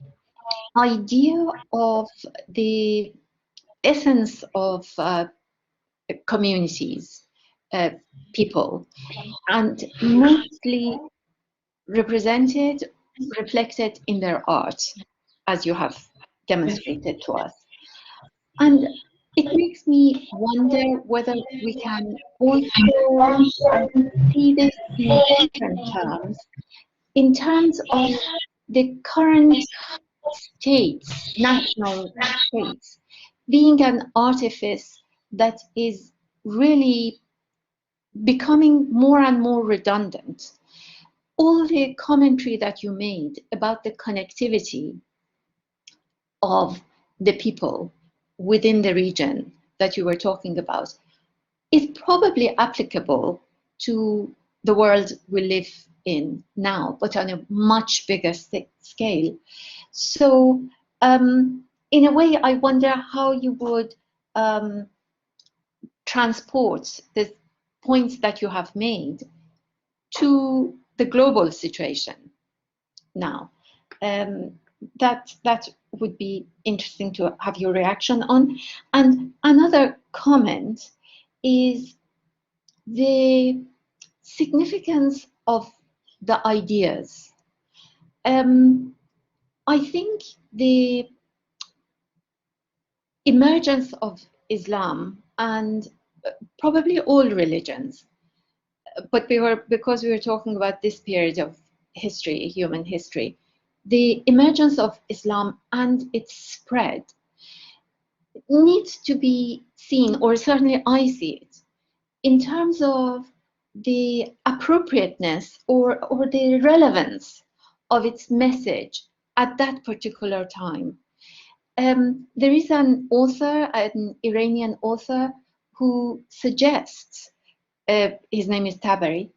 idea of the essence of communities, people, and mostly represented, reflected in their art, as you have demonstrated to us. And it makes me wonder whether we can also see this in different terms, in terms of the current states, national states, being an artifice that is really becoming more and more redundant. All the commentary that you made about the connectivity of the people within the region that you were talking about is probably applicable to the world we live in now, but on a much bigger scale. So in a way, I wonder how you would transport the points that you have made to the global situation now. That would be interesting to have your reaction on. And another comment is the significance of the ideas. I think the emergence of Islam and probably all religions, but because we were talking about this period of history, human history, the emergence of Islam and its spread needs to be seen, or certainly I see it, in terms of the appropriateness or the relevance of its message at that particular time. There is an author, an Iranian author, who suggests, his name is Tabari,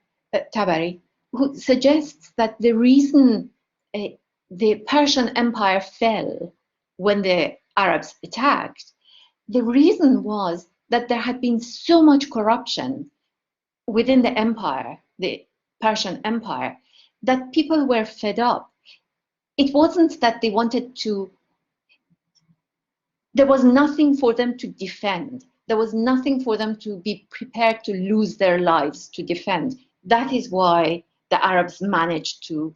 who suggests that the reason the Persian Empire fell when the Arabs attacked, the reason was that there had been so much corruption within the empire, the Persian Empire, that people were fed up. It wasn't that they wanted to, there was nothing for them to defend. There was nothing for them to be prepared to lose their lives to defend. That is why the Arabs managed to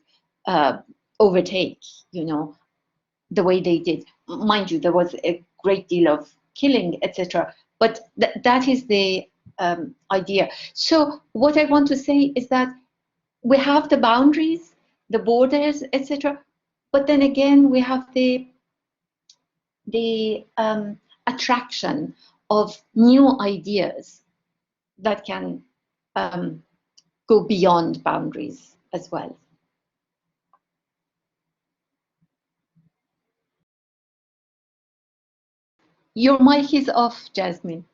overtake, the way they did. Mind you, there was a great deal of killing, etc. But that is the idea. So what I want to say is that we have the boundaries, the borders, etc. But then again, we have the attraction of new ideas that can go beyond boundaries as well. Your mic is off, Jasmine.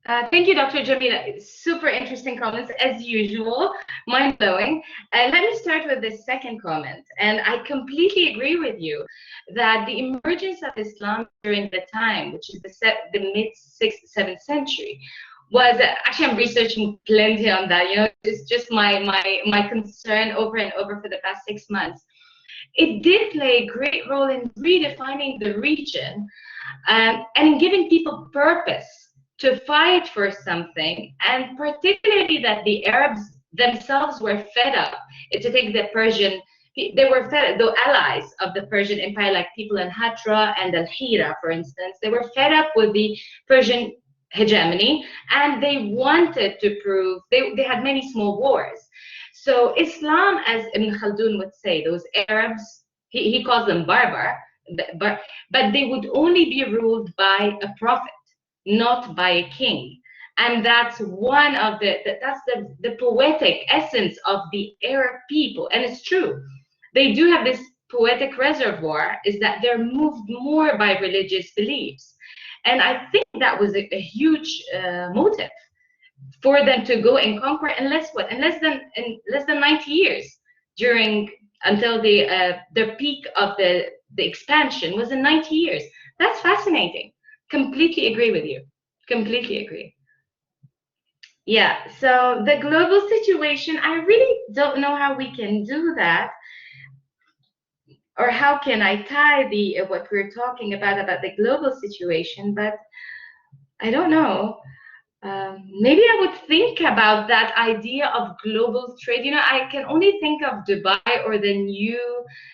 Thank you, Dr. Jamileh. Super interesting comments, as usual, mind-blowing. Let me start with the second comment. And I completely agree with you that the emergence of Islam during the time, which is the mid-6th, 7th century, was actually, I'm researching plenty on that. It's just my concern over and over for the past 6 months. it did play a great role in redefining the region, and in giving people purpose to fight for something, and particularly that the Arabs themselves were fed up. To take the Persian, they were fed, the allies of the Persian Empire, like people in Hatra and Al-Hira, for instance, they were fed up with the Persian hegemony, and they wanted to prove, they had many small wars. So Islam, as Ibn Khaldun would say, those Arabs, he calls them barbar, but they would only be ruled by a prophet, not by a king. And that's one of the poetic essence of the Arab people. And it's true. They do have this poetic reservoir, is that they're moved more by religious beliefs. And I think that was a huge motive for them to go and conquer in less than 90 years, until the peak of the expansion was in 90 years. That's fascinating. Completely agree with you. Completely agree. Yeah, so the global situation, I really don't know how we can do that, or how can I tie what we're talking about the global situation, but I don't know. Maybe I would think about that idea of global trade. I can only think of Dubai, or the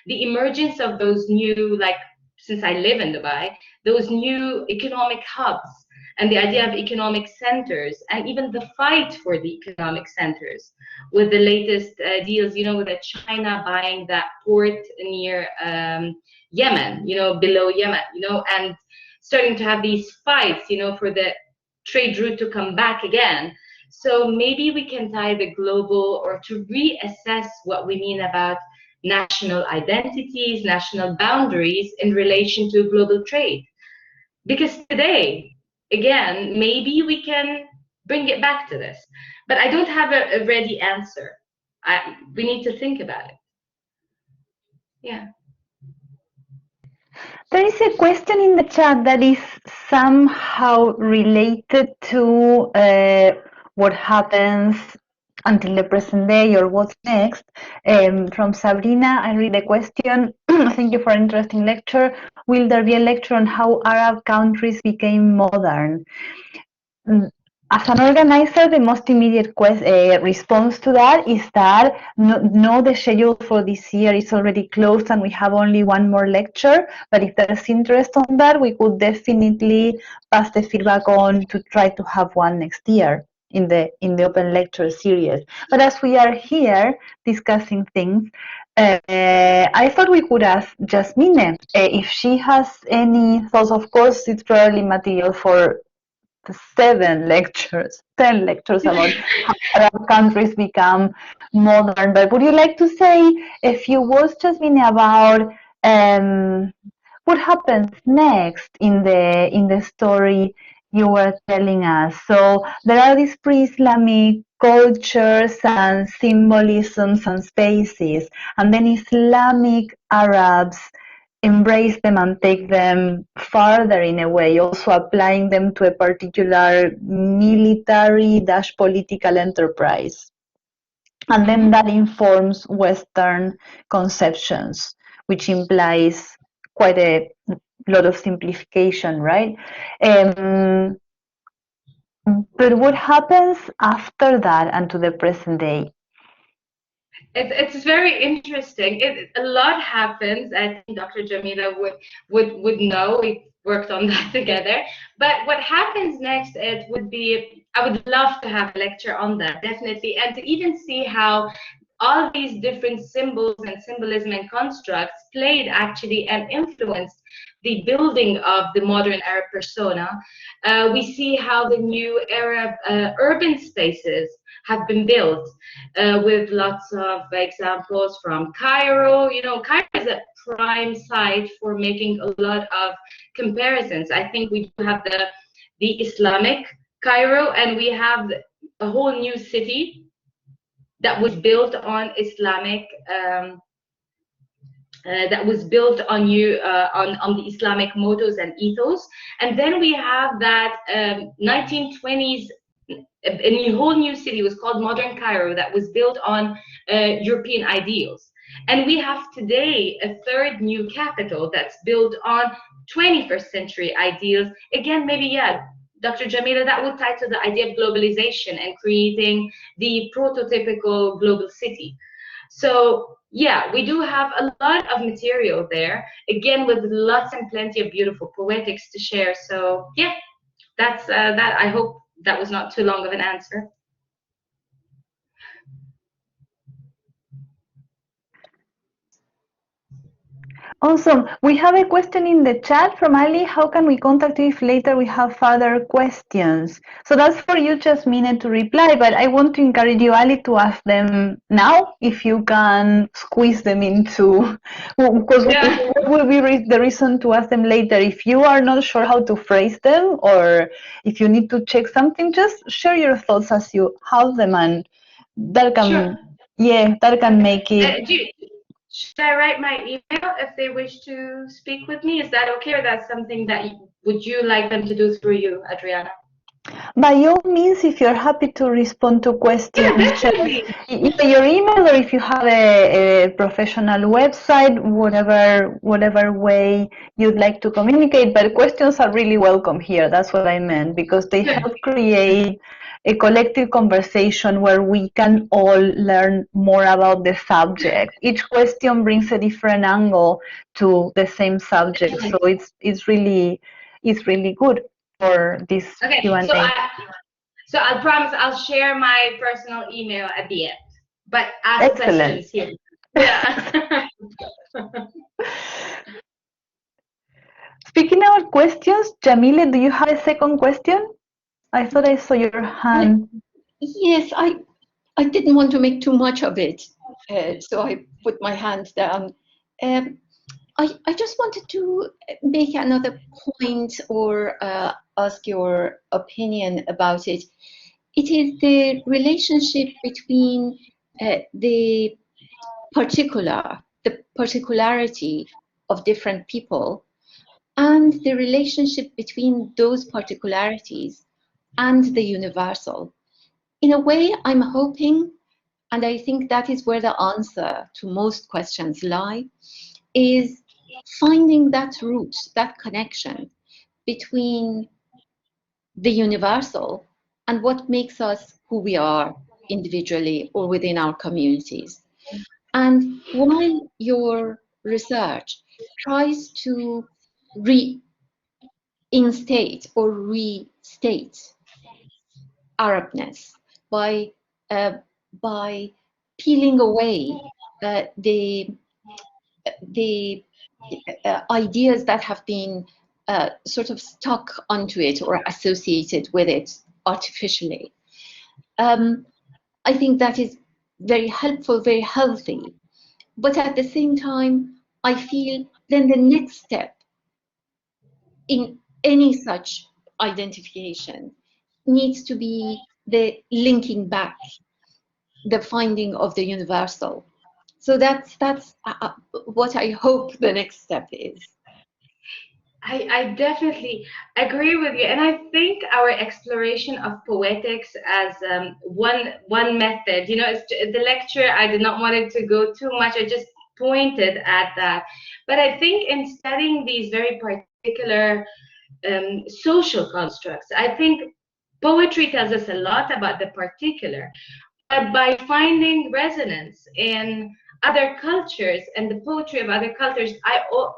emergence of those new, like, since I live in Dubai, those new economic hubs, and the idea of economic centers, and even the fight for the economic centers with the latest deals, with China buying that port near Yemen, below Yemen, and starting to have these fights, for the trade route to come back again. So maybe we can tie the global, or to reassess what we mean about national identities, national boundaries in relation to global trade. Because today, again, maybe we can bring it back to this. But I don't have a ready answer. We need to think about it. Yeah. There is a question in the chat that is somehow related to what happens until the present day, or what's next. From Sabrina, I read the question. Thank you for an interesting lecture. Will there be a lecture on how Arab countries became modern? As an organizer, the most immediate response to that is that no, the schedule for this year is already closed and we have only one more lecture. But if there's interest on that, we could definitely pass the feedback on to try to have one next year in the open lecture series. But as we are here discussing things, I thought we could ask Jasmine if she has any thoughts. Of course, it's probably material for 10 lectures about how Arab countries become modern. But would you like to say a few words, Jasmine, about what happens next in the story you were telling us? So there are these pre-Islamic cultures and symbolisms and spaces, and then Islamic Arabs embrace them and take them farther in a way, also applying them to a particular military-political enterprise. And then that informs Western conceptions, which implies quite a lot of simplification, right? But what happens after that and to the present day? It's very interesting. A lot happens. I think Dr. Jamileh would know. We worked on that together. But what happens next, it would be, I would love to have a lecture on that, definitely, and to even see how all these different symbols and symbolism and constructs played actually and influenced the building of the modern Arab persona. We see how the new Arab urban spaces have been built, with lots of examples from Cairo. Cairo is a prime site for making a lot of comparisons. I think we do have the Islamic Cairo, and we have a whole new city that was built on Islamic, that was built on the Islamic mottos and ethos. And then we have that 1920s, a whole new city was called Modern Cairo, that was built on European ideals. And we have today a third new capital that's built on 21st century ideals. Again, maybe, yeah, Dr. Jamileh, that would tie to the idea of globalization and creating the prototypical global city. So yeah, we do have a lot of material there, again, with lots and plenty of beautiful poetics to share. So yeah, that's that. I hope that was not too long of an answer. Awesome. We have a question in the chat from Ali. How can we contact you if later we have further questions? So that's for you, Jasmine, to reply, but I want to encourage you, Ali, to ask them now, if you can squeeze them into, because what will be the reason to ask them later? If you are not sure how to phrase them, or if you need to check something, just share your thoughts as you have them, and that can, yeah, that can make it. Should I write my email if they wish to speak with me? Is that okay, or that's something that would you like them to do through you, Adriana? By all means, if you're happy to respond to questions, your email, or if you have a professional website, whatever way you'd like to communicate. But questions are really welcome here. That's what I meant, because they help create a collective conversation where we can all learn more about the subject. Each question brings a different angle to the same subject, so it's really good for this Q&A. So I'll promise I'll share my personal email at the end, but ask questions here. Yeah. Speaking about questions, Jamileh, do you have a second question? I thought I saw your hand. Yes, I didn't want to make too much of it, so I put my hand down. I just wanted to make another point, or ask your opinion about it. It is the relationship between the particularity of different people, and the relationship between those particularities and the universal. In a way, I'm hoping, and I think that is where the answer to most questions lie, is finding that root, that connection between the universal and what makes us who we are individually or within our communities. And while your research tries to reinstate or restate Arabness by peeling away the ideas that have been sort of stuck onto it or associated with it artificially. I think that is very helpful, very healthy. But at the same time, I feel then the next step in any such identification needs to be the linking back, the finding of the universal. So that's what I hope the next step is. I definitely agree with you, and I think our exploration of poetics as one method, you know, it's the lecture. I did not want it to go too much. I just pointed at that, but I think in studying these very particular social constructs, I think poetry tells us a lot about the particular, but by finding resonance in other cultures and the poetry of other cultures,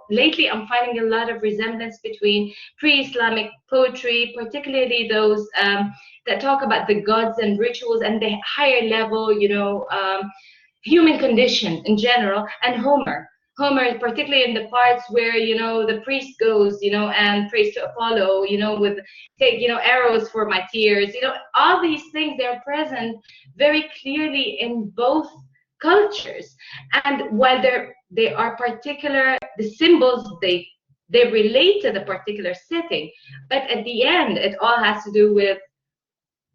lately I'm finding a lot of resemblance between pre-Islamic poetry, particularly those that talk about the gods and rituals and the higher level, you know, human condition in general, and Homer, particularly in the parts where, you know, the priest goes, you know, and prays to Apollo, you know, with take, you know, arrows for my tears, you know, all these things, they're present very clearly in both cultures. And while they are particular, the symbols, they relate to the particular setting, but at the end it all has to do with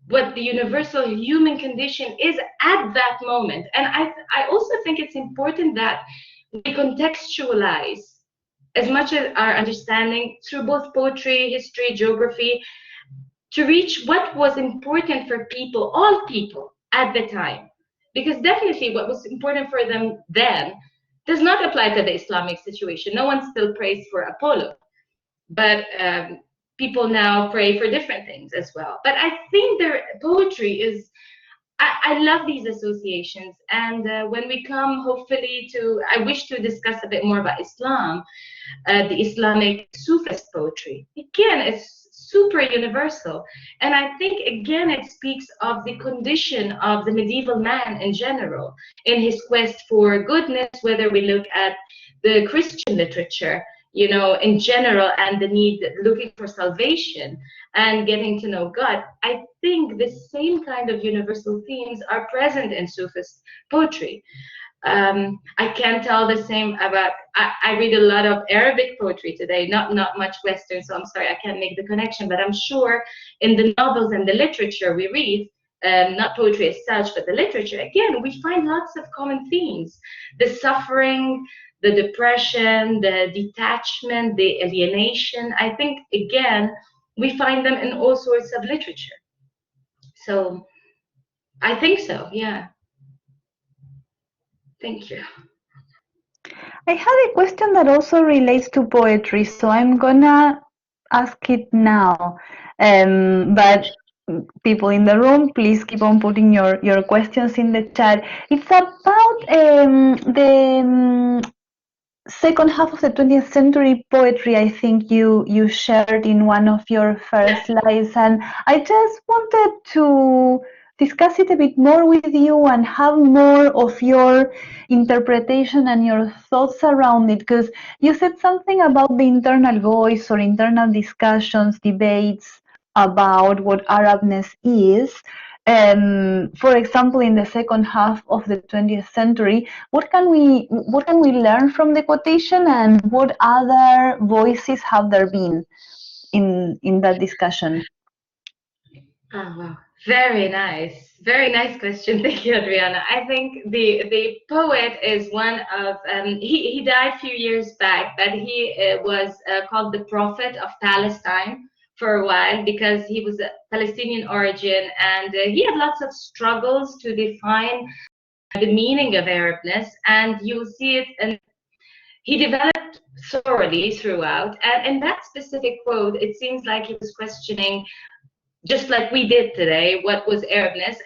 what the universal human condition is at that moment. And I also think it's important that we contextualize as much as our understanding through both poetry, history, geography, to reach what was important for people, all people at the time. Because definitely what was important for them then does not apply to the Islamic situation. No one still prays for Apollo, but people now pray for different things as well. But I think their poetry is, I love these associations. And when we come, hopefully, I wish to discuss a bit more about Islam, the Islamic Sufist poetry. Again, it's super universal. And I think, again, it speaks of the condition of the medieval man in general, in his quest for goodness, whether we look at the Christian literature, you know, in general, and the need, looking for salvation and getting to know God. I think the same kind of universal themes are present in Sufist poetry. I can tell the same about, I read a lot of Arabic poetry today, not much Western, so I'm sorry, I can't make the connection, but I'm sure in the novels and the literature we read, not poetry as such, but the literature, again, we find lots of common themes. The suffering, the depression, the detachment, the alienation. I think, again, we find them in all sorts of literature. So I think so, yeah. Thank you. I had a question that also relates to poetry, so I'm gonna ask it now. But people in the room, please keep on putting your questions in the chat. It's about the second half of the 20th century poetry. I think you shared in one of your first slides, and I just wanted to discuss it a bit more with you and have more of your interpretation and your thoughts around it, because you said something about the internal voice or internal discussions, debates about what Arabness is. For example, in the second half of the 20th century, what can we learn from the quotation, and what other voices have there been in that discussion? Oh, wow. Very nice question. Thank you, Adriana. I think the poet is one of, he died a few years back, but he was called the prophet of Palestine for a while, because he was a Palestinian origin, and he had lots of struggles to define the meaning of Arabness, and you'll see it, and he developed thoroughly throughout. And in that specific quote, it seems like he was questioning, just like we did today, what was Arabness,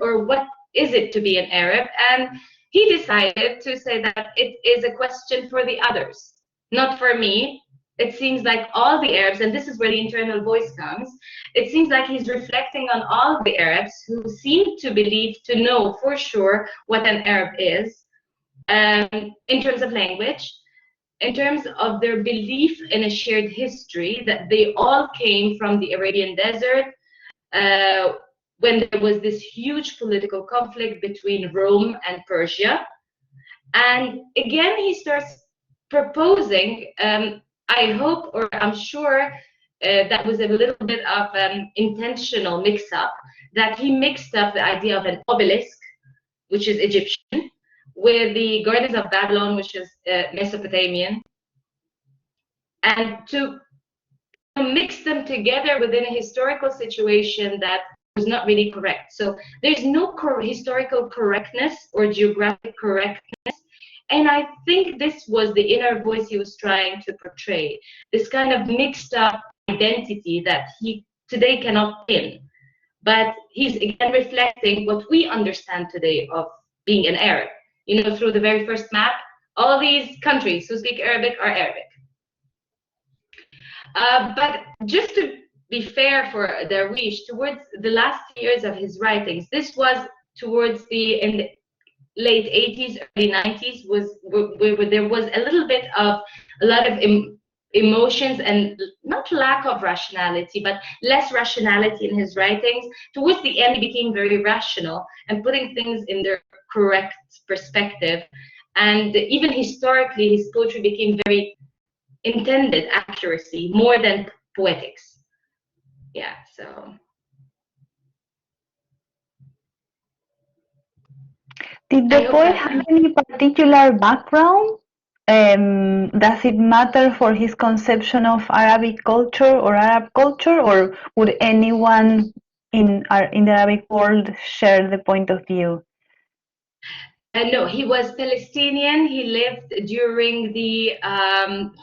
or what is it to be an Arab? And he decided to say that it is a question for the others, not for me. It seems like all the Arabs, and this is where the internal voice comes, it seems like he's reflecting on all the Arabs who seem to believe to know for sure what an Arab is, in terms of language, in terms of their belief in a shared history, that they all came from the Arabian desert, when there was this huge political conflict between Rome and Persia. And again, he starts proposing, I hope, or I'm sure, that was a little bit of an intentional mix-up, that he mixed up the idea of an obelisk, which is Egyptian, with the Gardens of Babylon, which is Mesopotamian, and to mix them together within a historical situation that was not really correct. So there's no historical correctness or geographic correctness. And I think this was the inner voice he was trying to portray, this kind of mixed up identity that he today cannot pin. But he's again reflecting what we understand today of being an Arab. You know, through the very first map, all these countries who speak Arabic are Arabic. But just to be fair for Darwish, towards the last years of his writings, this was towards in the late 80s, early 90s, where there was a little bit of a lot of emotions and not lack of rationality, but less rationality in his writings. Towards the end, he became very rational and putting things in their correct perspective. And even historically, his poetry became very intended accuracy more than poetics. Yeah, so. Did the poet have any particular background? Does it matter for his conception of Arabic culture or Arab culture, or would anyone in the Arabic world share the point of view? No, he was Palestinian. He lived during the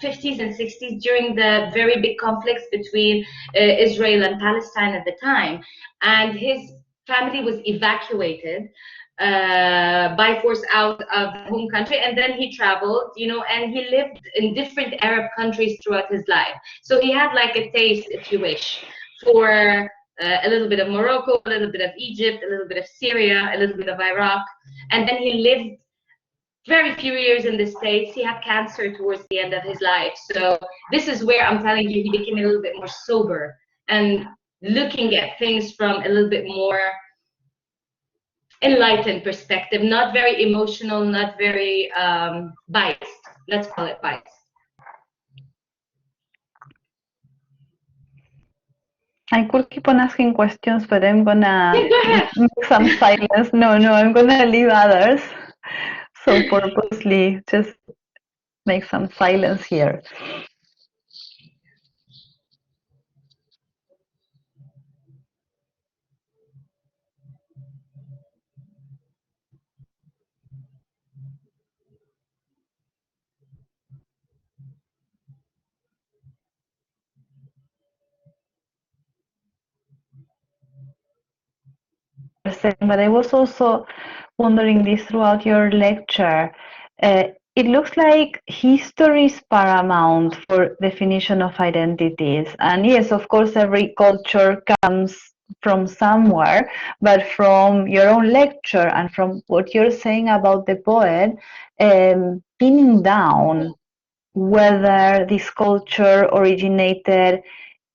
50s and 60s, during the very big conflicts between Israel and Palestine at the time. And his family was evacuated by force out of home country. And then he traveled, and he lived in different Arab countries throughout his life. So he had like a taste, if you wish, for a little bit of Morocco, a little bit of Egypt, a little bit of Syria, a little bit of Iraq. And then he lived very few years in the States. He had cancer towards the end of his life. So this is where I'm telling you, he became a little bit more sober and looking at things from a little bit more enlightened perspective, not very emotional, not very biased. Let's call it biased. I could keep on asking questions, but I'm gonna Yeah, make some silence. No, I'm gonna leave others. So purposely just make some silence here. But I was also wondering this throughout your lecture. It looks like history is paramount for definition of identities. And yes, of course, every culture comes from somewhere, but from your own lecture and from what you're saying about the poet, pinning down whether this culture originated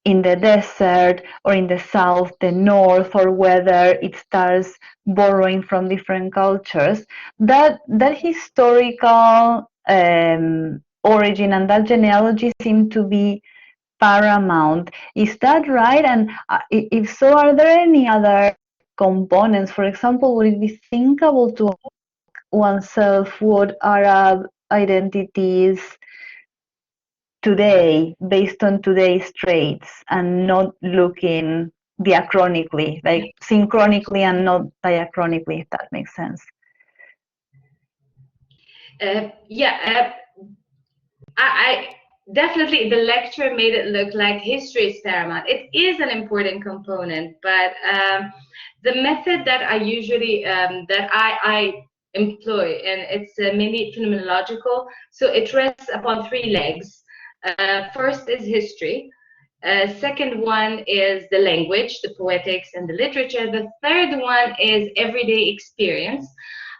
in the desert or in the south, the north, or whether it starts borrowing from different cultures, that historical origin and that genealogy seem to be paramount. Is that right? And if so, are there any other components? For example, would it be thinkable to ask oneself what Arab identities today based on today's traits and not looking diachronically, like synchronically and not diachronically, if that makes sense? I definitely, the lecture made it look like history is paramount. It is an important component, but the method that I usually I employ, and it's mainly phenomenological, so it rests upon three legs. First is history. Second one is the language, the poetics and the literature. The third one is everyday experience.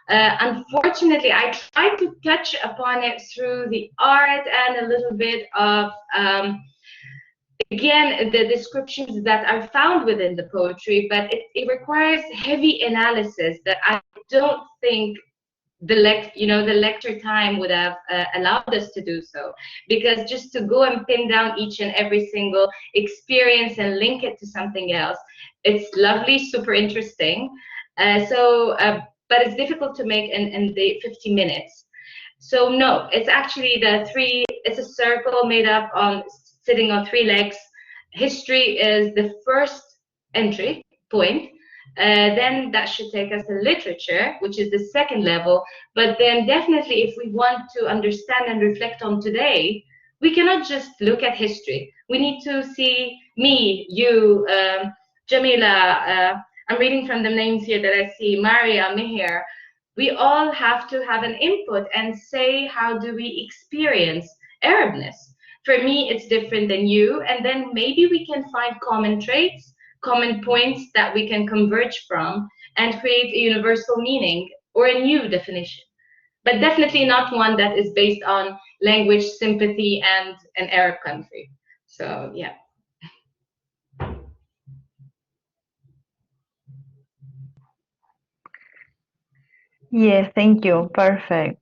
Unfortunately, I tried to touch upon it through the art and a little bit of, again, the descriptions that are found within the poetry, but it requires heavy analysis that I don't think the lecture time would have allowed us to do so, because just to go and pin down each and every single experience and link it to something else, it's lovely, super interesting. But it's difficult to make in the 50 minutes. So no, it's actually it's a circle made up on sitting on three legs. History is the first entry point. Then that should take us to literature, which is the second level. But then definitely, if we want to understand and reflect on today, we cannot just look at history. We need to see me, you, Jamileh. I'm reading from the names here that I see, Maria, Meher. We all have to have an input and say, how do we experience Arabness? For me, it's different than you. And then maybe we can find common traits, common points that we can converge from and create a universal meaning or a new definition. But definitely not one that is based on language, sympathy, and an Arab country. So, yeah. Yes, thank you. Perfect.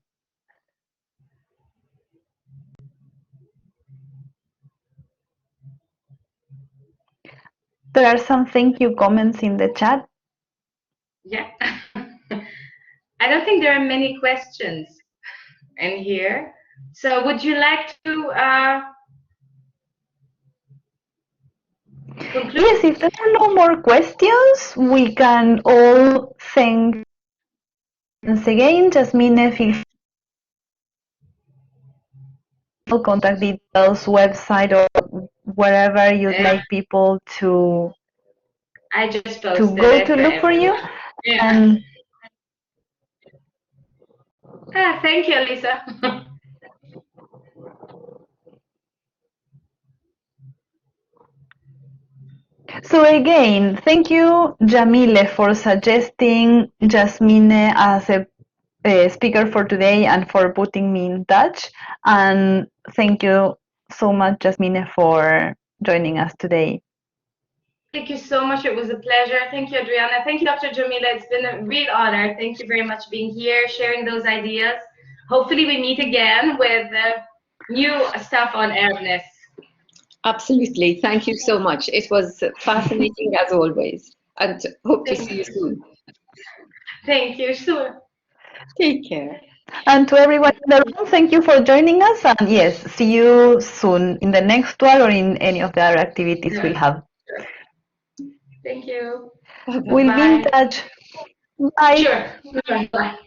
There are some thank you comments in the chat. Yeah. I don't think there are many questions in here. So would you like to conclude? Yes, if there are no more questions, we can all thank once again, Jasmine, feel contact details, website, or wherever you'd like people to I just to posted go it to for look for you. everyone. Yeah. And Thank you, Lisa. so again, thank you, Jamileh, for suggesting Jasmine as a speaker for today and for putting me in touch. And thank you so much, Jasmine, for joining us today. Thank you so much. It was a pleasure. Thank you, Adriana. Thank you, Dr. Jamileh. It's been a real honor. Thank you very much being here, sharing those ideas. Hopefully we meet again with new stuff on Arabness. Absolutely. Thank you so much. It was fascinating as always, and hope to see you soon. Thank you. Sure. Take care. And to everyone in the room, thank you for joining us. And yes, see you soon in the next one or in any of the other activities we'll have. Thank you. Bye-bye. We'll be in Bye. touch. Bye. Sure. Bye.